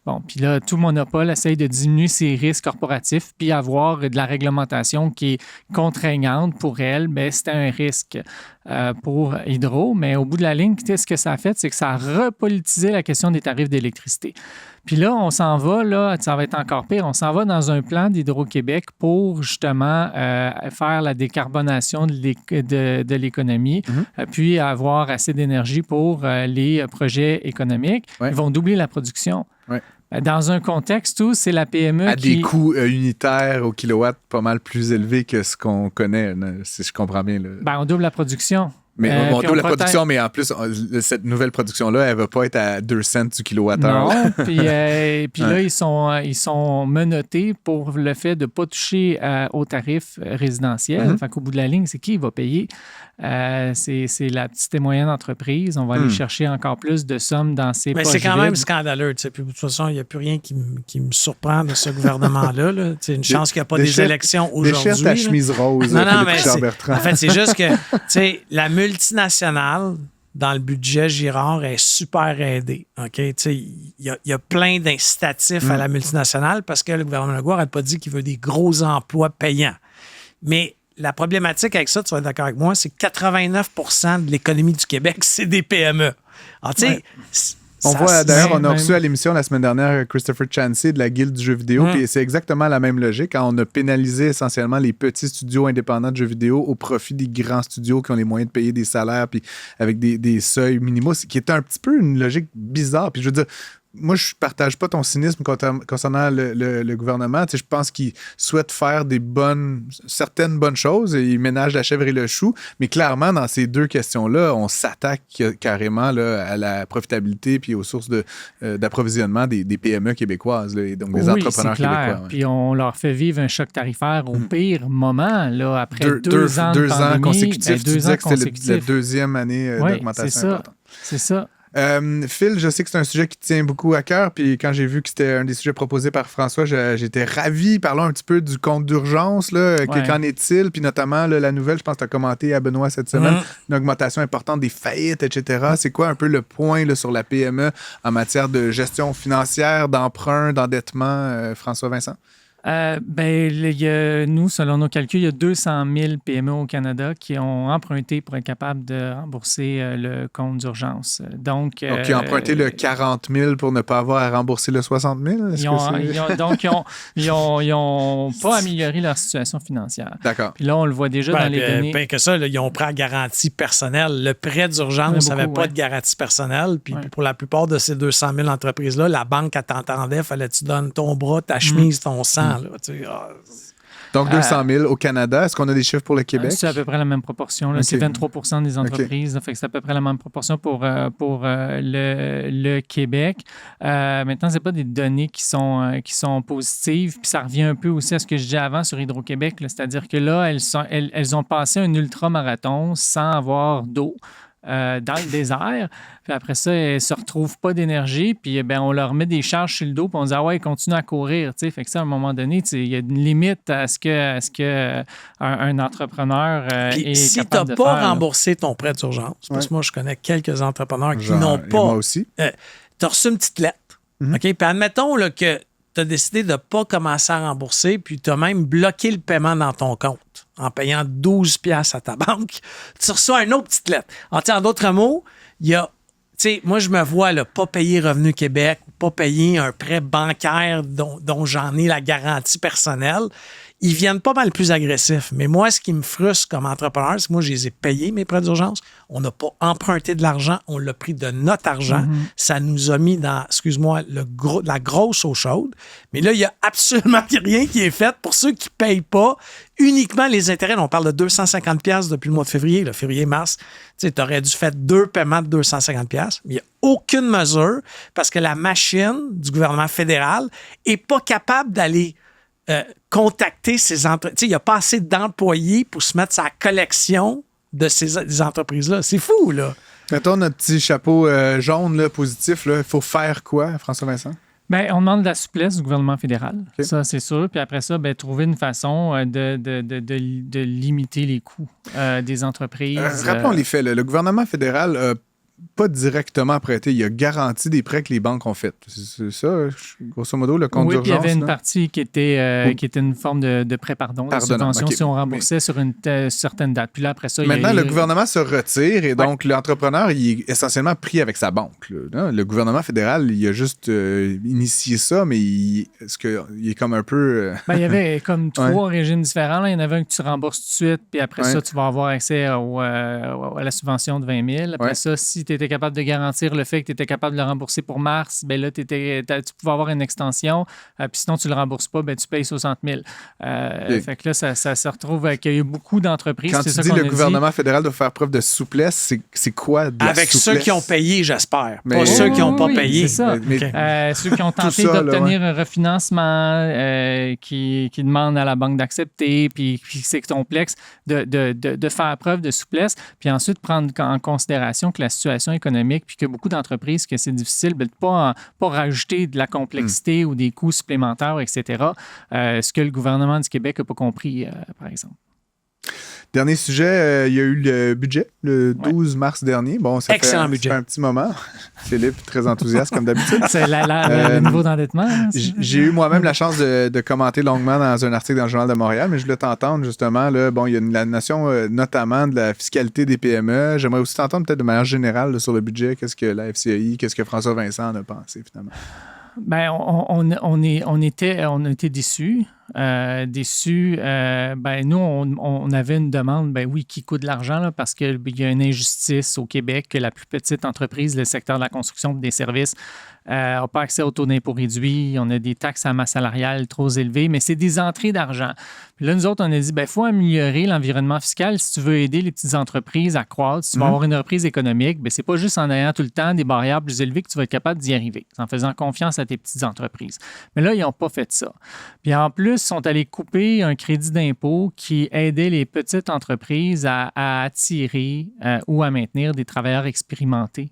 Bon, puis là, tout monopole essaye de diminuer ses risques corporatifs puis avoir de la réglementation qui est contraignante pour elle. Bien, c'était un risque pour Hydro, mais au bout de la ligne, ce que ça a fait, c'est que ça a repolitisé la question des tarifs d'électricité. Puis là, on s'en va, là, ça va être encore pire, on s'en va dans un plan d'Hydro-Québec pour justement faire la décarbonation de l'économie, puis avoir assez d'énergie pour les projets économiques. Ouais. Ils vont doubler la production. Ouais. Dans un contexte où c'est la PME à des coûts unitaires au kilowatt pas mal plus élevés que ce qu'on connaît, si je comprends bien. Bien, on double la production. Mais on double la production, mais en plus, cette nouvelle production-là, elle ne va pas être à 2 cents du kilowattheure. Non, puis là, ils sont menottés pour le fait de ne pas toucher aux tarifs résidentiels. Fait qu'au bout de la ligne, c'est qui va payer? C'est la petite et moyenne entreprise. On va aller chercher encore plus de sommes dans ces mais poches c'est quand même vides. Scandaleux. Puis de toute façon, il n'y a plus rien qui me surprend de ce gouvernement-là. Là. Une chance qu'il n'y a pas des élections aujourd'hui. Déchire ta chemise rose, non, mais en fait, c'est juste que la multinationale, dans le budget Girard, est super aidée. Okay? Il y a plein d'incitatifs à la multinationale parce que le gouvernement Legault n'a pas dit qu'il veut des gros emplois payants. Mais la problématique avec ça, tu vas être d'accord avec moi, c'est que 89 % de l'économie du Québec, c'est des PME. Alors, on voit, d'ailleurs, on a reçu à l'émission la semaine dernière Christopher Chansey de la Guilde du jeu vidéo, puis c'est exactement la même logique. Quand on a pénalisé essentiellement les petits studios indépendants de jeux vidéo au profit des grands studios qui ont les moyens de payer des salaires, puis avec des seuils minimaux, qui était un petit peu une logique bizarre. Puis je veux dire, moi, je ne partage pas ton cynisme concernant le gouvernement. Je pense qu'il souhaite faire certaines bonnes choses. Il ménage la chèvre et le chou. Mais clairement, dans ces deux questions-là, on s'attaque carrément là, à la profitabilité puis aux sources d'approvisionnement des PME québécoises, là, et donc des entrepreneurs québécois. Ouais. Puis on leur fait vivre un choc tarifaire au pire moment, là, après deux ans de pandémie. Consécutifs. Tu disais que c'était la deuxième année d'augmentation importante. C'est ça. Phil, je sais que c'est un sujet qui te tient beaucoup à cœur, puis quand j'ai vu que c'était un des sujets proposés par François, j'étais ravi. Parlons un petit peu du compte d'urgence. Qu'en est-il? Puis notamment, la nouvelle, je pense que tu as commenté à Benoît cette semaine, une augmentation importante des faillites, etc. C'est quoi un peu le point là, sur la PME en matière de gestion financière, d'emprunt, d'endettement, François Vincent? Nous, selon nos calculs, il y a 200 000 PME au Canada qui ont emprunté pour être capables de rembourser le compte d'urgence. Donc, qui ont emprunté le 40 000 pour ne pas avoir à rembourser le 60 000? Ils n'ont pas amélioré leur situation financière. D'accord. Puis là, on le voit déjà dans les données. Bien que ça, là, ils ont pris la garantie personnelle. Le prêt d'urgence n'avait pas de garantie personnelle. Puis pour la plupart de ces 200 000 entreprises-là, la banque, elle t'entendait, fallait que tu donnes ton bras, ta chemise, ton sang. Là, donc 200 000 au Canada. Est-ce qu'on a des chiffres pour le Québec? C'est à peu près la même proportion. Là. Okay. C'est 23 % des entreprises. Fait que c'est à peu près la même proportion pour le Québec. Maintenant, ce n'est pas des données qui sont positives. Puis ça revient un peu aussi à ce que je disais avant sur Hydro-Québec. Là. C'est-à-dire que là, elles ont passé un ultramarathon sans avoir d'eau. Dans le désert. Puis après ça, elles ne se retrouvent pas d'énergie. Puis on leur met des charges sur le dos. Puis on dit, ils continuent à courir. T'sais. Fait que ça, à un moment donné, il y a une limite à ce que un entrepreneur est capable de faire. Si tu n'as pas remboursé ton prêt d'urgence, parce que moi, je connais quelques entrepreneurs qui n'ont pas. Moi aussi. Tu as reçu une petite lettre. OK? Puis admettons là, que tu as décidé de ne pas commencer à rembourser, puis tu as même bloqué le paiement dans ton compte en payant 12$ à ta banque, tu reçois une autre petite lettre. En d'autres mots, il y a sais, moi, je me vois là, pas payer Revenu Québec, pas payer un prêt bancaire dont j'en ai la garantie personnelle. Ils viennent pas mal plus agressifs. Mais moi, ce qui me frustre comme entrepreneur, c'est que moi, je les ai payés, mes prêts d'urgence. On n'a pas emprunté de l'argent, on l'a pris de notre argent. Ça nous a mis dans, excuse-moi, la grosse eau chaude. Mais là, il n'y a absolument rien qui est fait pour ceux qui ne payent pas uniquement les intérêts. On parle de 250$ depuis le mois de février, février-mars. Tu aurais dû faire 2 paiements de 250$, mais il n'y a aucune mesure parce que la machine du gouvernement fédéral n'est pas capable d'aller contacter ces entreprises. Il n'y a pas assez d'employés pour se mettre sa collection de ces entreprises-là. C'est fou, là. Mettons notre petit chapeau jaune là, positif. Il faut faire quoi, François Vincent? Bien, on demande de la souplesse du gouvernement fédéral. Okay. Ça, c'est sûr. Puis après ça, trouver une façon de limiter les coûts des entreprises. Rappelons les faits. Le gouvernement fédéral pas directement prêté. Il a garanti des prêts que les banques ont fait. C'est ça, grosso modo, le compte d'urgence? Oui, il y avait une partie qui était une forme de prêt, de subvention, si on remboursait sur une certaine date. Puis là, après ça, maintenant, le gouvernement se retire et donc l'entrepreneur, il est essentiellement pris avec sa banque. Là. Le gouvernement fédéral, il a juste initié ça, mais est-ce qu'il est comme un peu... il y avait comme 3 régimes différents. Là. Il y en avait un que tu rembourses tout de suite, puis après ça, tu vas avoir accès à la subvention de 20 000. Après ça, si tu étais capable de garantir le fait que tu étais capable de le rembourser pour mars, là, tu pouvais avoir une extension. Puis sinon, tu ne le rembourses pas, tu payes 60 000. Fait que là, ça se retrouve qu'il y a eu beaucoup d'entreprises. Quand tu dis le gouvernement fédéral doit faire preuve de souplesse, c'est quoi de la avec souplesse? Ceux qui ont payé, j'espère. Pas ceux qui n'ont pas payé. C'est ça. Ceux qui ont tenté d'obtenir un refinancement, qui demandent à la banque d'accepter, puis c'est complexe, de faire preuve de souplesse, puis ensuite prendre en considération que la situation économique, puis que beaucoup d'entreprises, que c'est difficile de ne pas rajouter de la complexité ou des coûts supplémentaires, etc. Ce que le gouvernement du Québec n'a pas compris, par exemple. Dernier sujet, il y a eu le budget le 12 mars dernier. Bon, ça excellent fait un petit moment. Philippe, très enthousiaste comme d'habitude. C'est le niveau d'endettement. Hein, j'ai eu moi-même la chance de commenter longuement dans un article dans le Journal de Montréal, mais je voulais t'entendre justement. Là, bon, il y a la notion notamment de la fiscalité des PME. J'aimerais aussi t'entendre peut-être de manière générale là, sur le budget. Qu'est-ce que la FCI, qu'est-ce que François Vincent en a pensé finalement? Bien, on était déçus. Nous, on avait une demande, qui coûte de l'argent là, parce qu'il y a une injustice au Québec que la plus petite entreprise, le secteur de la construction et des services, n'a pas accès au taux d'impôt réduit. On a des taxes à masse salariale trop élevées, mais c'est des entrées d'argent. Puis là, nous autres, on a dit, il faut améliorer l'environnement fiscal si tu veux aider les petites entreprises à croître, si tu veux avoir une reprise économique. C'est pas juste en ayant tout le temps des barrières plus élevées que tu vas être capable d'y arriver, en faisant confiance à tes petites entreprises. Mais là, ils n'ont pas fait ça. Puis en plus, ils sont allés couper un crédit d'impôt qui aidait les petites entreprises à attirer ou à maintenir des travailleurs expérimentés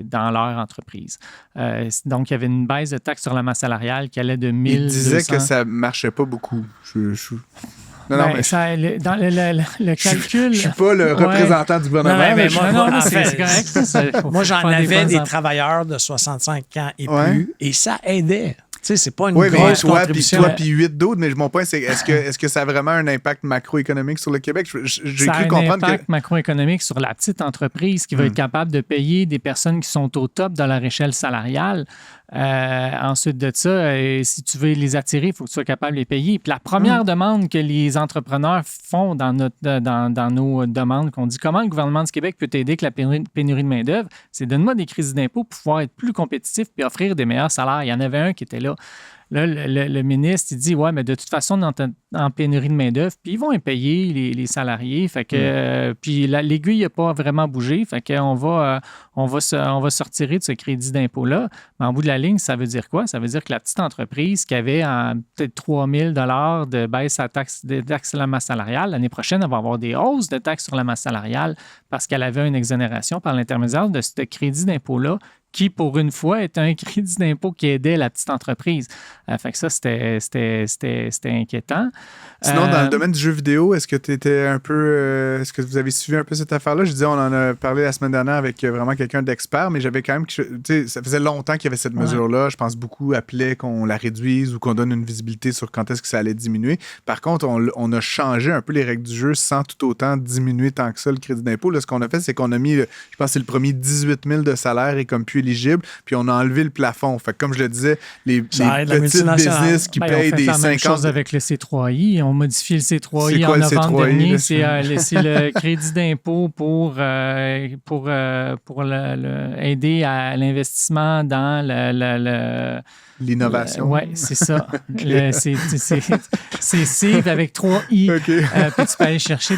dans leur entreprise. Donc, il y avait une baisse de taxe sur la masse salariale qui allait de 1 200... Il disait que ça ne marchait pas beaucoup. Non, mais dans le calcul... Je suis pas le représentant du gouvernement. C'est correct. Moi, j'en avais des travailleurs de 65 ans et plus, et ça aidait. Tu sais, c'est pas une grosse contribution. Toi, puis 8 d'autres, mais mon point, c'est est-ce que ça a vraiment un impact macroéconomique sur le Québec? J'ai cru comprendre un impact macroéconomique sur la petite entreprise qui va être capable de payer des personnes qui sont au top de leur échelle salariale. Ensuite de ça, si tu veux les attirer, il faut que tu sois capable de les payer. Puis la première demande que les entrepreneurs font dans nos demandes, qu'on dit comment le gouvernement du Québec peut t'aider avec la pénurie de main-d'œuvre, c'est donne-moi des crédits d'impôt pour pouvoir être plus compétitif puis offrir des meilleurs salaires. Il y en avait un qui était là. Là, le ministre, il dit, ouais, mais de toute façon, on est en pénurie de main-d'œuvre, puis ils vont payer les salariés. Fait que, puis l'aiguille n'a pas vraiment bougé. Fait qu'on va se retirer de ce crédit d'impôt-là. Mais en bout de la ligne, ça veut dire quoi? Ça veut dire que la petite entreprise qui avait peut-être 3 000 $ de baisse à taxe sur la masse salariale, l'année prochaine, elle va avoir des hausses de taxes sur la masse salariale parce qu'elle avait une exonération par l'intermédiaire de ce crédit d'impôt-là qui, pour une fois, était un crédit d'impôt qui aidait la petite entreprise. Fait que ça, c'était inquiétant. Sinon, dans le domaine du jeu vidéo, est-ce que tu étais un peu... est-ce que vous avez suivi un peu cette affaire-là? Je disais, on en a parlé la semaine dernière avec vraiment quelqu'un d'expert, mais j'avais quand même... Tu sais, ça faisait longtemps qu'il y avait cette mesure-là. Je pense beaucoup appelaient qu'on la réduise ou qu'on donne une visibilité sur quand est-ce que ça allait diminuer. Par contre, on a changé un peu les règles du jeu sans tout autant diminuer tant que ça le crédit d'impôt. Là, ce qu'on a fait, c'est qu'on a mis, je pense que c'est le premier 18 000 de salaire est comme plus éligible, puis on a enlevé le plafond. Fait que comme je le disais, les petites business qui payent des 50... la même chose avec le C3I. On modifie le C3I en novembre dernier. C'est le crédit d'impôt pour aider à l'investissement dans l'innovation. Oui, c'est ça. C'est CIV avec 3 I. Okay. Puis tu peux aller chercher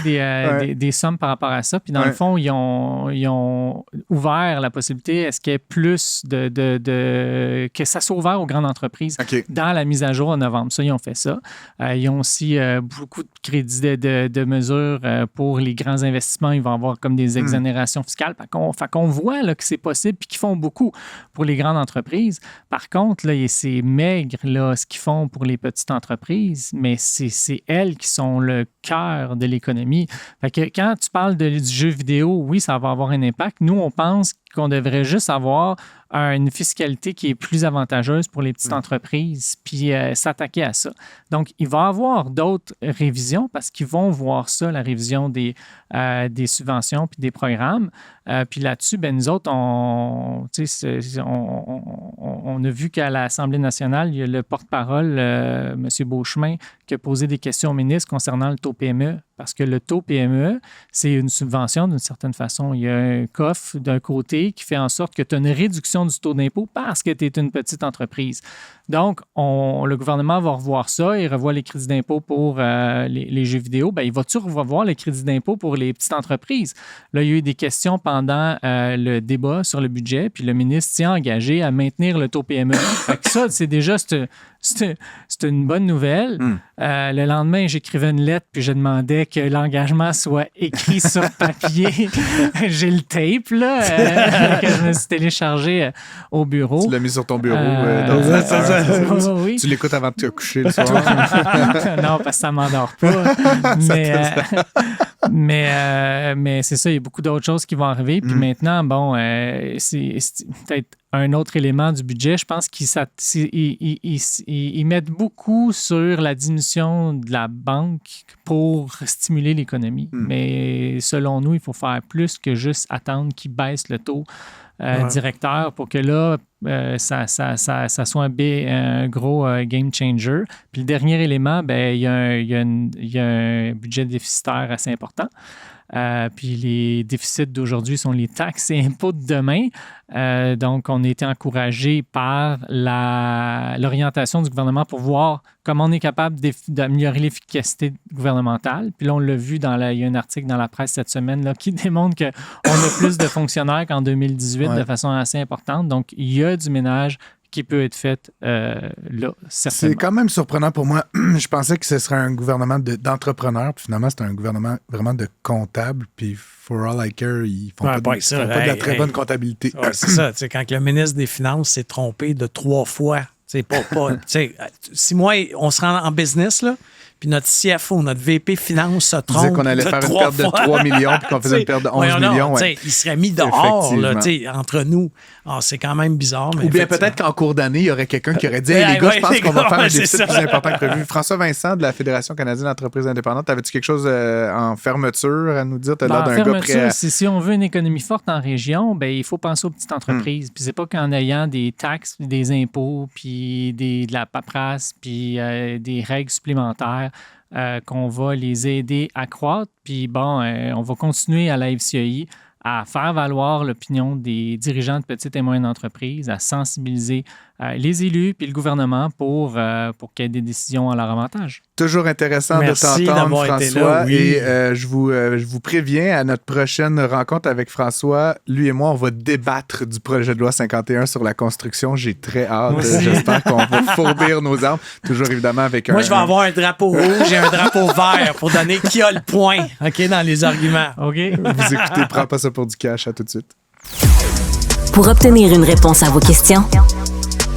des sommes par rapport à ça. Puis dans le fond, ils ont ouvert la possibilité, est-ce qu'il y ait plus que ça soit ouvert aux grandes entreprises dans la mise à jour en novembre. Ça, ils ont fait ça. Ils ont aussi beaucoup de crédits de mesures pour les grands investissements. Ils vont avoir comme des exonérations fiscales. Fait qu'on voit là, que c'est possible puis qu'ils font beaucoup pour les grandes entreprises. Par contre, là, c'est maigre là, ce qu'ils font pour les petites entreprises, mais c'est elles qui sont le cœur de l'économie. Fait que quand tu parles du jeu vidéo, oui, ça va avoir un impact. Nous, on pense qu'on devrait juste avoir une fiscalité qui est plus avantageuse pour les petites entreprises, puis s'attaquer à ça. Donc, il va y avoir d'autres révisions parce qu'ils vont voir ça, la révision des subventions puis des programmes. Puis là-dessus, nous autres, on a vu qu'à l'Assemblée nationale, il y a le porte-parole, M. Beauchemin, qui a posé des questions au ministre concernant le taux PME. Parce que le taux PME, c'est une subvention d'une certaine façon. Il y a un coffre d'un côté qui fait en sorte que tu as une réduction du taux d'impôt parce que tu es une petite entreprise. Donc, le gouvernement va revoir ça. Il revoit les crédits d'impôt pour les jeux vidéo. Il va-tu revoir les crédits d'impôt pour les petites entreprises? Là, il y a eu des questions pendant le débat sur le budget, puis le ministre s'est engagé à maintenir le taux PME. Fait que ça, c'est déjà... C'est une bonne nouvelle. Le lendemain, j'écrivais une lettre puis je demandais que l'engagement soit écrit sur papier. J'ai le tape là, que je me suis téléchargé au bureau. Tu l'as mis sur ton bureau. Oui. Tu l'écoutes avant de te coucher le soir. Non, parce que ça ne m'endort pas. Mais c'est ça, il y a beaucoup d'autres choses qui vont arriver. Puis maintenant, c'est peut-être un autre élément du budget. Je pense qu'ils mettent beaucoup sur la diminution de la banque pour stimuler l'économnie. Mais selon nous, il faut faire plus que juste attendre qu'ils baissent le taux directeur pour que là, ça soit un gros game changer. Puis le dernier élément, il y a un budget déficitaire assez important. Puis les déficits d'aujourd'hui sont les taxes et impôts de demain. Donc, on a été encouragé par l'orientation du gouvernement pour voir comment on est capable d'améliorer l'efficacité gouvernementale. Puis là, on l'a vu, il y a un article dans la presse cette semaine là, qui démontre qu'on a plus de fonctionnaires qu'en 2018 de façon assez importante. Donc, il y a du ménage qui peut être faite là, certainement. C'est quand même surprenant pour moi. Je pensais que ce serait un gouvernement d'entrepreneurs, puis finalement, c'est un gouvernement vraiment de comptables, puis for all I care, ils font pas de la très bonne comptabilité. Ouais, c'est ça. Quand le ministre des Finances s'est trompé de 3 fois, si moi, on se rend en business, là, puis notre CFO, notre VP Finance se trompe. Il disait qu'on allait faire une perte de 3 millions puis qu'on faisait une perte de 11 millions. Il serait mis dehors là, entre nous. C'est quand même bizarre. Mais ou bien peut-être qu'en cours d'année, il y aurait quelqu'un qui aurait dit les gars, je pense qu'on va faire un déficit plus important que prévu. François Vincent de la Fédération canadienne d'entreprises indépendantes, avais-tu quelque chose en fermeture à nous dire? Tu as l'air d'un gars prêt à... Si on veut une économie forte en région, il faut penser aux petites entreprises. Puis c'est pas qu'en ayant des taxes, des impôts, puis de la paperasse, puis des règles supplémentaires, qu'on va les aider à croître. Puis on va continuer à la FCI à faire valoir l'opinion des dirigeants de petites et moyennes entreprises, à sensibiliser les élus puis le gouvernement pour qu'il y ait des décisions à leur avantage. Toujours intéressant de t'entendre, François. Là, oui. Et je vous préviens, à notre prochaine rencontre avec François, lui et moi, on va débattre du projet de loi 51 sur la construction. J'ai très hâte. J'espère qu'on va fourbir nos armes. Toujours évidemment avec Moi, je vais avoir un drapeau rouge et un drapeau vert pour donner qui a le point dans les arguments. OK? Vous écoutez, prends pas ça pour du cash. À tout de suite. Pour obtenir une réponse à vos questions,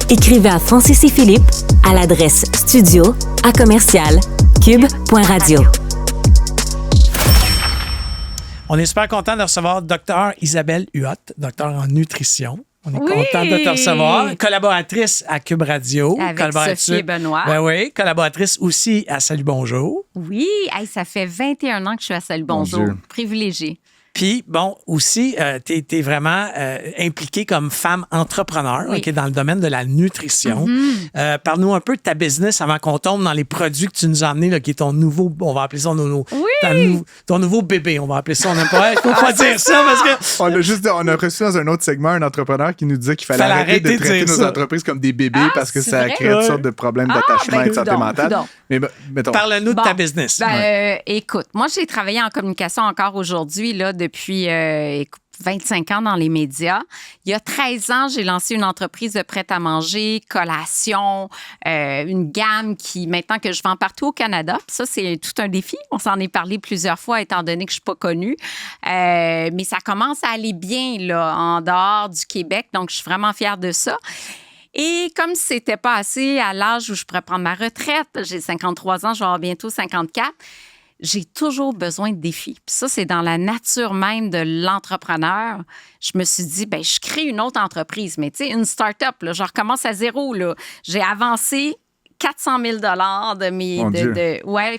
écrivez à Francis et Philippe à l'adresse studio@commercial-cube.radio. On est super content de recevoir Dr. Isabelle Huot, docteur en nutrition. On est content de te recevoir. Collaboratrice à Cube Radio. Avec Sophie et Benoît. Ben oui, collaboratrice aussi à Salut Bonjour. Oui, ça fait 21 ans que je suis à Salut Bonjour. Privilégiée. Puis, bon, aussi, tu es vraiment impliquée comme femme entrepreneur Oui. dans le domaine de la nutrition. Parle-nous un peu de ta business avant qu'on tombe dans les produits que tu nous as amenés, là, qui est ton nouveau, on va appeler ça ton nouveau bébé, on va appeler ça. On n'aime pas, faut pas dire ça parce que... On a reçu dans un autre segment un entrepreneur qui nous disait qu'il fallait arrêter de traiter nos entreprises comme des bébés parce que ça crée toutes sortes de problèmes d'attachement et de santé mentale. Mais mettons. Parle-nous de ta business. Écoute, moi, j'ai travaillé en communication encore aujourd'hui, là, depuis 25 ans dans les médias. Il y a 13 ans, j'ai lancé une entreprise de prêt-à-manger, collation, une gamme qui, maintenant que je vends partout au Canada, ça, c'est tout un défi. On s'en est parlé plusieurs fois, étant donné que je ne suis pas connue. Mais ça commence à aller bien là, en dehors du Québec, donc je suis vraiment fière de ça. Et comme c'était pas assez à l'âge où je pourrais prendre ma retraite, j'ai 53 ans, je vais avoir bientôt 54, j'ai toujours besoin de défis. Puis ça, c'est dans la nature même de l'entrepreneur. Je me suis dit, ben je crée une autre entreprise, mais tu sais, une start-up, là, je recommence à zéro. Là. J'ai avancé 400 000 de mes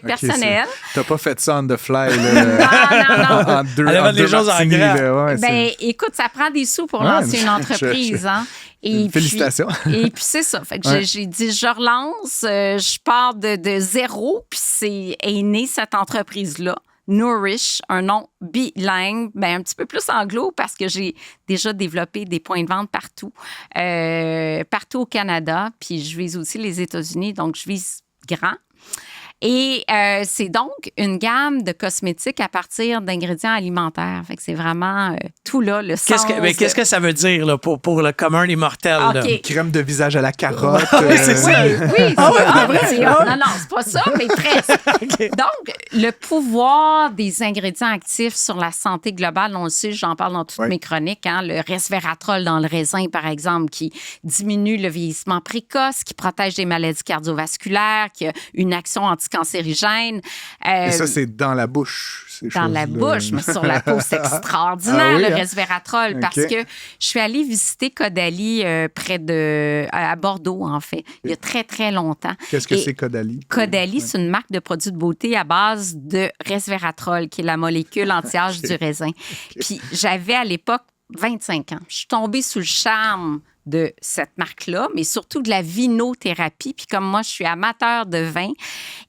personnels. T'as pas fait ça on the fly, là. Non. Elle avait des choses en gras. Écoute, ça prend des sous pour lancer une entreprise. Hein? Et félicitations. Et puis c'est ça. Fait que j'ai dit, je relance, je pars de zéro, puis est née cette entreprise-là. Nourish, un nom bilingue, un petit peu plus anglo parce que j'ai déjà développé des points de vente partout au Canada, puis je vise aussi les États-Unis, donc je vise grand. Et c'est donc une gamme de cosmétiques à partir d'ingrédients alimentaires. Fait que c'est vraiment tout là, le sens. Qu'est-ce que ça veut dire là, pour le commun des mortels? Okay. Crème de visage à la carotte. Oui, c'est ça. Oui, non, c'est pas ça, mais presque. Okay. Donc, le pouvoir des ingrédients actifs sur la santé globale, on le sait, j'en parle dans toutes mes chroniques, hein, le resveratrol dans le raisin, par exemple, qui diminue le vieillissement précoce, qui protège des maladies cardiovasculaires, qui a une action anticancérigène. Et ça, c'est dans la bouche. Dans la bouche, mais sur la peau, c'est extraordinaire, le resveratrol, parce que je suis allée visiter Caudalie à Bordeaux, en fait, il y a très, très longtemps. Qu'est-ce que c'est Caudalie? Caudalie, c'est une marque de produits de beauté à base de resveratrol, qui est la molécule anti-âge du raisin. Puis j'avais à l'époque 25 ans. Je suis tombée sous le charme de cette marque-là, mais surtout de la vinothérapie. Puis comme moi, je suis amateur de vin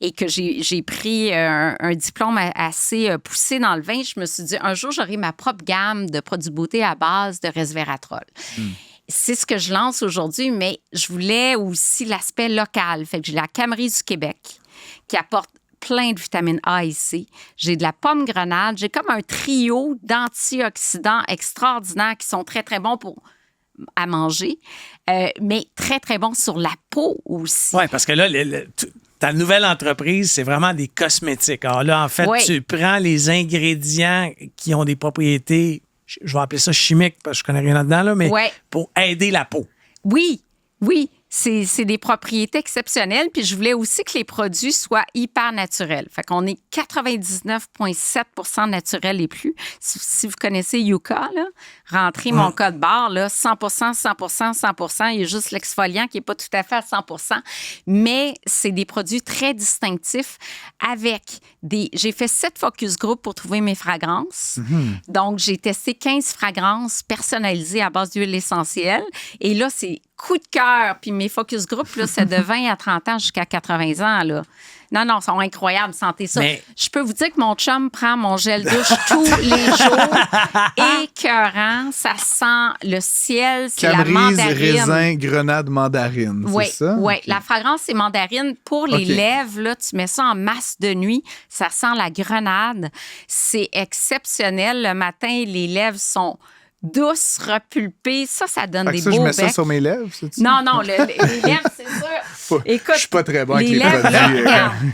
et que j'ai pris un diplôme assez poussé dans le vin, je me suis dit, un jour, j'aurai ma propre gamme de produits beauté à base de resveratrol. C'est ce que je lance aujourd'hui, mais je voulais aussi l'aspect local. Fait que j'ai la Camerise du Québec qui apporte plein de vitamines A et C. J'ai de la pomme grenade. J'ai comme un trio d'antioxydants extraordinaires qui sont très, très bons à manger, mais très, très bons sur la peau aussi. Oui, parce que là, ta nouvelle entreprise, c'est vraiment des cosmétiques. Alors là, en fait, tu prends les ingrédients qui ont des propriétés, je vais appeler ça chimiques, parce que je connais rien là-dedans, là, mais pour aider la peau. Oui. C'est des propriétés exceptionnelles. Puis je voulais aussi que les produits soient hyper naturels. Fait qu'on est 99,7% naturels et plus. Si vous connaissez Yuka, là, rentrez mon code barre, là, 100%, 100%, 100%. Il y a juste l'exfoliant qui n'est pas tout à fait à 100%. Mais c'est des produits très distinctifs avec J'ai fait 7 focus group pour trouver mes fragrances. Donc, j'ai testé 15 fragrances personnalisées à base d'huile essentielle. Et là, c'est coup de cœur. Puis mes focus group, là, c'est de 20 à 30 ans jusqu'à 80 ans, là. Non, ils sont incroyables, sentez ça. Mais... Je peux vous dire que mon chum prend mon gel douche tous les jours. Écœurant, ça sent le ciel, c'est la mandarine. Raisin, grenade, mandarine, c'est ça? Oui, la fragrance, c'est mandarine. Pour les lèvres, là, tu mets ça en masse de nuit, ça sent la grenade. C'est exceptionnel. Le matin, les lèvres sont... douce, repulpée, ça donne des beaux becs. Je mets ça sur mes lèvres, c'est-tu? Non, les lèvres, c'est sûr. Écoute, je suis pas très bon avec les lèvres, produits.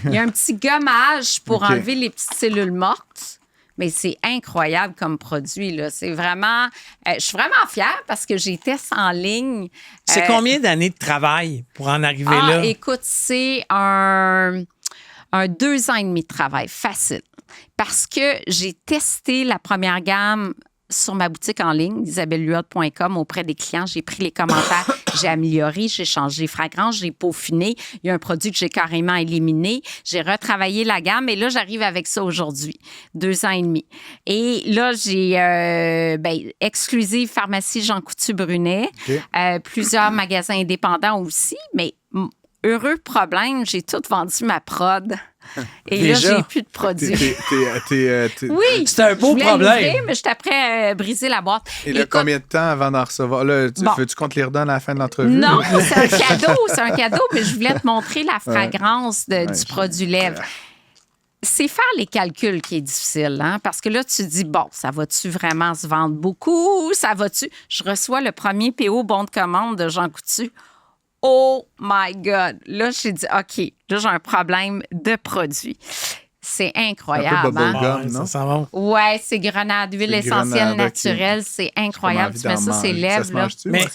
il y a un petit gommage pour enlever les petites cellules mortes. Mais c'est incroyable comme produit, là. C'est vraiment... je suis vraiment fière parce que j'ai testé en ligne. C'est combien d'années de travail pour en arriver là? Écoute, c'est un 2 ans et demi de travail, facile. Parce que j'ai testé la première gamme sur ma boutique en ligne, isabelleluot.com, auprès des clients. J'ai pris les commentaires, j'ai amélioré, j'ai changé les fragrances, j'ai peaufiné. Il y a un produit que j'ai carrément éliminé. J'ai retravaillé la gamme et là, j'arrive avec ça aujourd'hui, 2 ans et demi. Et là, j'ai exclusive pharmacie Jean Coutu-Brunet, plusieurs magasins indépendants aussi, mais heureux problème, j'ai tout vendu ma prod. Et déjà? Là, j'ai plus de produits. Oui, c'est un beau problème. Livrer, mais j'étais après à briser la boîte. Et là, combien de temps avant d'en recevoir? Là, veux-tu qu'on te les redonne à la fin de l'entrevue? Non, c'est un cadeau, mais je voulais te montrer la fragrance du produit lèvres. C'est faire les calculs qui est difficile, hein? Parce que là, tu te dis, bon, ça va-tu vraiment se vendre beaucoup? Ça va-tu? Je reçois le premier PO bon de commande de Jean Coutu. Oh my God! Là, j'ai dit, OK, là, j'ai un problème de produit. C'est incroyable. Un peu bubblegum, non? Ça sent bon. Ouais, c'est grenade, huile essentielle naturelle. C'est incroyable. Tu mets ça, c'est lèvres. Là. Mais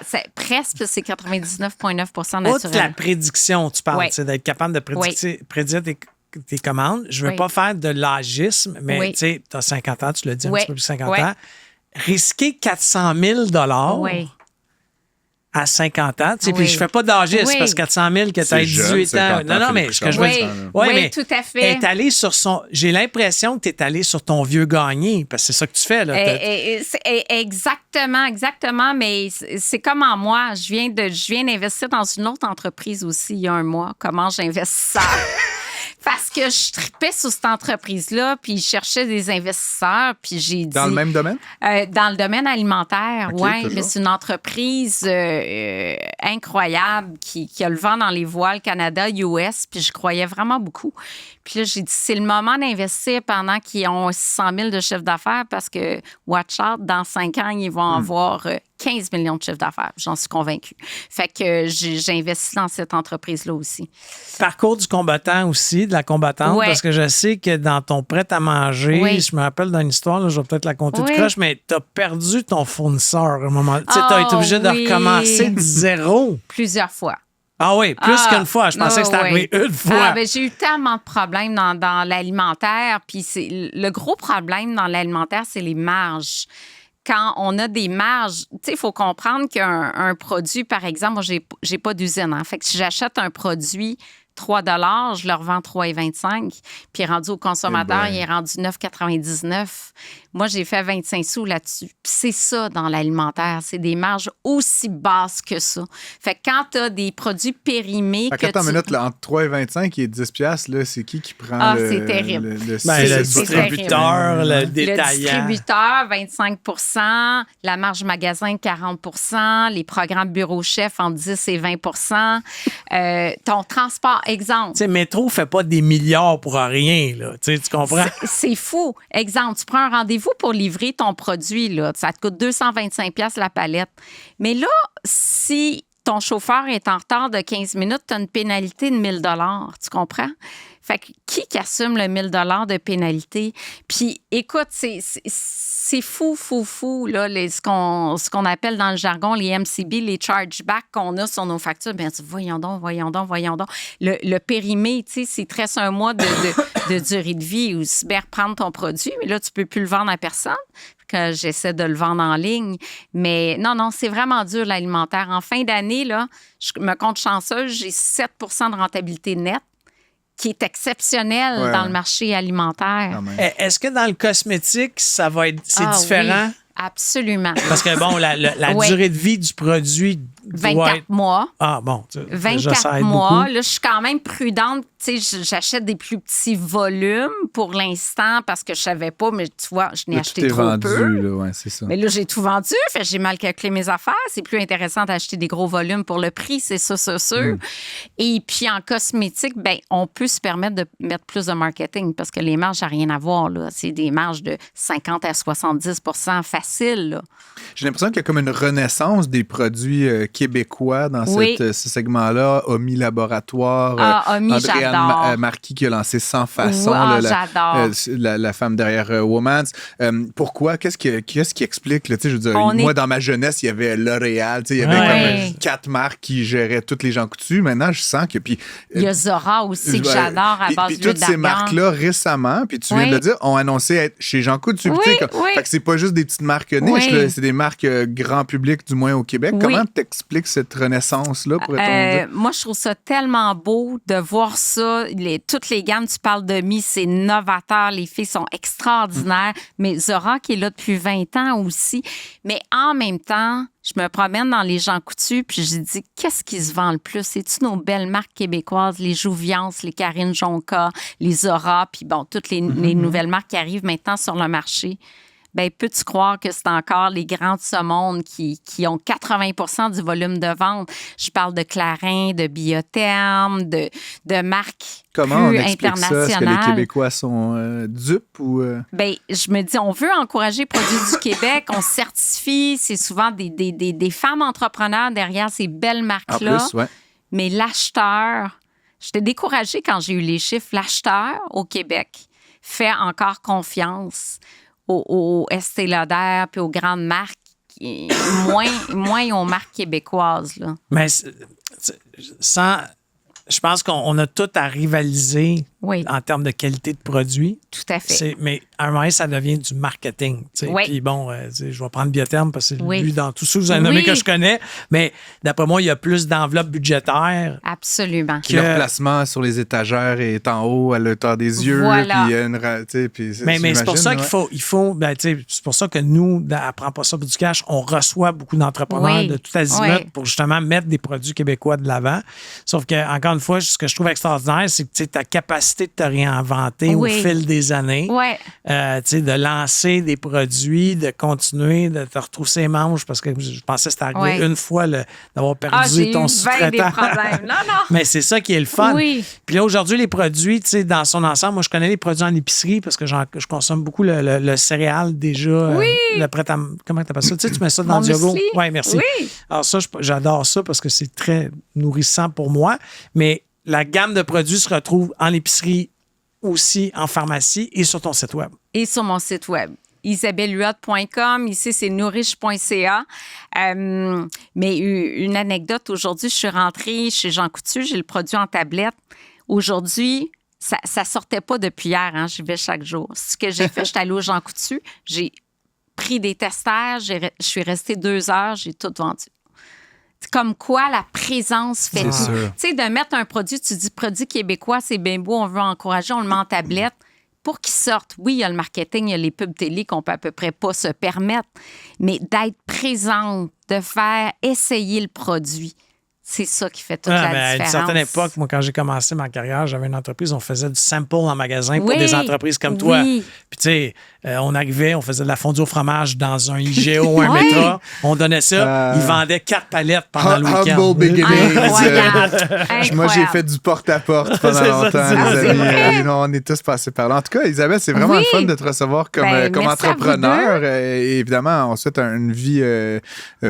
c'est presque, c'est 99,9% naturel. Outre la prédiction, tu parles, c'est d'être capable de prédire tes commandes. Je ne veux pas faire de l'agisme, mais tu sais, tu as 50 ans, tu l'as dit, un petit peu plus de 50 ans. Risquer 400 000 à 50 ans. Puis je fais pas d'âgisme parce que 400 000 que tu as 18 ans. Non, mais ce que je veux dire. Oui, tout à fait. Est allé sur j'ai l'impression que tu es allé sur ton vieux gagné parce que c'est ça que tu fais. Là. Exactement. Mais c'est comme en moi. Je viens d'investir dans une autre entreprise aussi il y a un mois. Comment j'investis ça? Parce que je tripais sur cette entreprise-là, puis je cherchais des investisseurs, puis j'ai dit... Dans le même domaine? Dans le domaine alimentaire, okay, oui. C'est une entreprise incroyable qui a le vent dans les voiles Canada, US, puis je croyais vraiment beaucoup. Puis là, j'ai dit, c'est le moment d'investir pendant qu'ils ont 600 000 de chiffre d'affaires parce que, watch out, dans 5 ans, ils vont avoir 15 millions de chiffre d'affaires. J'en suis convaincue. Fait que j'ai investi dans cette entreprise-là aussi. Parcours du combattant aussi, de la combattante, parce que je sais que dans ton prêt-à-manger, je me rappelle d'une histoire, là, je vais peut-être la compter de croche, mais tu as perdu ton fournisseur à un moment. Tu as été obligé de recommencer de zéro. Plusieurs fois. Ah oui, plus qu'une fois. Je pensais que c'était arrivé une fois. J'ai eu tellement de problèmes dans l'alimentaire. Puis le gros problème dans l'alimentaire, c'est les marges. Quand on a des marges, tu sais, il faut comprendre qu'un produit, par exemple, moi, j'ai pas d'usine. Fait que si j'achète un produit 3 $, je le revends 3,25 puis rendu au consommateur, il est rendu 9,99 Moi, j'ai fait 25 sous là-dessus. Puis c'est ça dans l'alimentaire. C'est des marges aussi basses que ça. Fait que quand tu as des produits périmés... Attends une minute, là, entre 3,25 et 10 $, là, c'est qui prend c'est terrible. Le distributeur, le détaillant. Le distributeur, 25 la marge magasin, 40 les programmes bureau-chef, entre 10 et 20 ton transport, exemple. Tu sais, Métro ne fait pas des milliards pour rien, là. Tu comprends? C'est fou. Exemple, tu prends un rendez-vous pour livrer ton produit, là, ça te coûte 225 $ la palette. Mais là, si ton chauffeur est en retard de 15 minutes, tu as une pénalité de 1 000 $. Tu comprends? Fait que qui assume le 1 000 $ de pénalité? Puis, écoute, c'est fou, là, ce qu'on appelle dans le jargon les MCB, les chargebacks qu'on a sur nos factures. Bien, voyons donc. Le périmé, tu sais, c'est 13 mois de durée de vie ou cyber prendre ton produit, mais là, tu peux plus le vendre à personne. Que j'essaie de le vendre en ligne. Mais non, c'est vraiment dur, l'alimentaire. En fin d'année, là, je me compte chanceuse, j'ai 7 de rentabilité nette, qui est exceptionnel dans le marché alimentaire. Est-ce que dans le cosmétique, c'est différent? Oui, absolument. Parce que, bon, la durée de vie du produit... 24 mois. Ah, bon. 24 mois. Là, je suis quand même prudente. Tu sais, j'achète des plus petits volumes pour l'instant parce que je savais pas, mais tu vois, je n'ai acheté trop vendu, peu. Là, c'est ça. Mais là, j'ai tout vendu. Fait j'ai mal calculé mes affaires. C'est plus intéressant d'acheter des gros volumes pour le prix, c'est ça, sûr. Et puis, en cosmétique, on peut se permettre de mettre plus de marketing parce que les marges n'ont rien à voir, là. C'est des marges de 50 à 70 facile, là. J'ai l'impression qu'il y a comme une renaissance des produits québécois dans ce segment-là. Omi Laboratoire. Omi, Andréane Marquis qui a lancé Sans Façon, j'adore. La femme derrière Woman's. Pourquoi? Qu'est-ce qui explique? Là, je veux dire, moi, dans ma jeunesse, il y avait L'Oréal. Il y avait comme 4 marques qui géraient toutes les Jean Coutu. Maintenant, je sens que... Puis, il y a Zora aussi que j'adore à base d'huile d'argan. Toutes ces marques-là, récemment, puis tu viens de le dire, ont annoncé être chez Jean Coutu. Fait que c'est pas juste des petites marques niches, là, c'est des marques grand public, du moins au Québec. Comment t'expliques cette renaissance-là, pourrait-on dire? Moi, je trouve ça tellement beau de voir ça. Toutes les gammes, tu parles de Mi, c'est novateur. Les filles sont extraordinaires. Mais Zora, qui est là depuis 20 ans aussi. Mais en même temps, je me promène dans les Jean Coutu, puis je dis, qu'est-ce qui se vend le plus? C'est-tu nos belles marques québécoises, les Jouviance, les Karine Jonca, les Zora, puis bon, toutes les nouvelles marques qui arrivent maintenant sur le marché? Bien, peux-tu croire que c'est encore les grands de ce monde qui ont 80% du volume de vente? Je parle de Clarin, de Biotherme, de marques Comment plus on explique ça? Est-ce que les Québécois sont dupes ou... Bien, je me dis, on veut encourager les produits du Québec, on certifie, c'est souvent des femmes entrepreneurs derrière ces belles marques-là. En plus, mais l'acheteur, j'étais découragée quand j'ai eu les chiffres, l'acheteur au Québec fait encore confiance aux Estée Lauder puis aux grandes marques, moins aux marques québécoises. Là. Mais je pense qu'on a tout à rivaliser en termes de qualité de produit. Tout à fait. Mais à un moment, ça devient du marketing. Puis bon, je vais prendre Biotherme parce que c'est lui dans tous ceux que vous avez nommés que je connais. Mais d'après moi, il y a plus d'enveloppe budgétaire. Absolument. Leur placement sur les étagères est en haut à l'auteur des yeux. Voilà. Mais c'est pour ça qu'il faut c'est pour ça que nous, à Prends pas ça pour du cash, on reçoit beaucoup d'entrepreneurs de tout azimut pour justement mettre des produits québécois de l'avant. Sauf que, encore une fois, ce que je trouve extraordinaire, c'est que ta capacité de te réinventer au fil des années, de lancer des produits, de continuer, de te retrousser les manches, parce que je pensais que c'était arrivé une fois d'avoir perdu ton sous-traitant. Des problèmes. Non. Mais c'est ça qui est le fun. Puis là, aujourd'hui, les produits, dans son ensemble, moi, je connais les produits en épicerie parce que je consomme beaucoup le céréal déjà. Le prêt à... Comment tu appelles ça? Tu mets ça dans le yogourt. Oui, merci. Alors ça, j'adore ça parce que c'est très nourrissant pour moi. Mais la gamme de produits se retrouve en épicerie, aussi en pharmacie et sur ton site web. Et sur mon site web. isabellehuot.com. Ici, c'est nourish.ca. Mais une anecdote, aujourd'hui, je suis rentrée chez Jean Coutu, j'ai le produit en tablette. Aujourd'hui, ça sortait pas depuis hier, j'y vais chaque jour. Ce que j'ai fait, j'étais allée au Jean Coutu, j'ai pris des testeurs, je suis restée 2 heures, j'ai tout vendu. Comme quoi la présence fait tout. Tu sais, de mettre un produit, tu dis produit québécois, c'est bien beau, on veut encourager, on le met en tablette. Pour qu'il sorte, oui, il y a le marketing, il y a les pubs télé qu'on peut à peu près pas se permettre, mais d'être présente, de faire essayer le produit, c'est ça qui fait toute la différence. À une certaine époque, moi, quand j'ai commencé ma carrière, j'avais une entreprise, on faisait du sample en magasin pour des entreprises comme toi. Puis, tu sais, on arrivait, on faisait de la fondue au fromage dans un IGA ou un Métra. On donnait ça. Ils vendaient 4 palettes pendant le week-end. Humble beginnings. Moi, j'ai fait du porte-à-porte pendant longtemps, les amis. On est tous passés par là. En tout cas, Isabelle, c'est vraiment le fun de te recevoir comme entrepreneur. Et évidemment, on souhaite une vie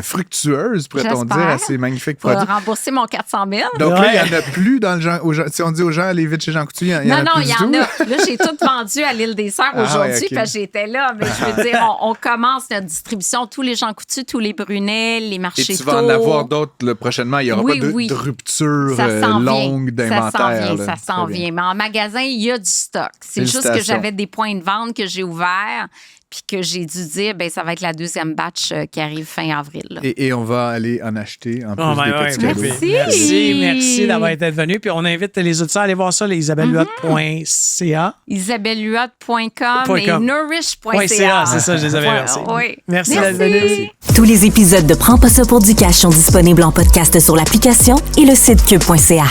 fructueuse, pourrait-on dire, à ces magnifiques produits. Rembourser mon 400 000. Donc là, il n'y en a plus dans le si on dit aux gens, allez vite chez Jean Coutu, il y en a plus du tout. Non, il y en a. Là, j'ai tout vendu à l'Île des Sœurs aujourd'hui parce que j'étais là. Mais je veux dire, on commence notre distribution. Tous les Jean Coutu, tous les Brunel, les marchés tôt. Et tu vas en avoir d'autres prochainement. Il n'y aura pas de rupture longue d'inventaire. Ça s'en vient. Mais en magasin, il y a du stock. C'est juste que j'avais des points de vente que j'ai ouverts. Puis que j'ai dû dire, ça va être la 2e batch qui arrive fin avril. Là. Et on va aller en acheter en plus des petits cadeaux. Merci d'avoir été venu. Puis on invite les auditeurs à aller voir ça, les isabellehuot.ca. isabellehuot.com et nourish.ca. C'est ça, je les avais versés. Merci d'être venu. Tous les épisodes de Prends pas ça pour du cash sont disponibles en podcast sur l'application et le site cube.ca.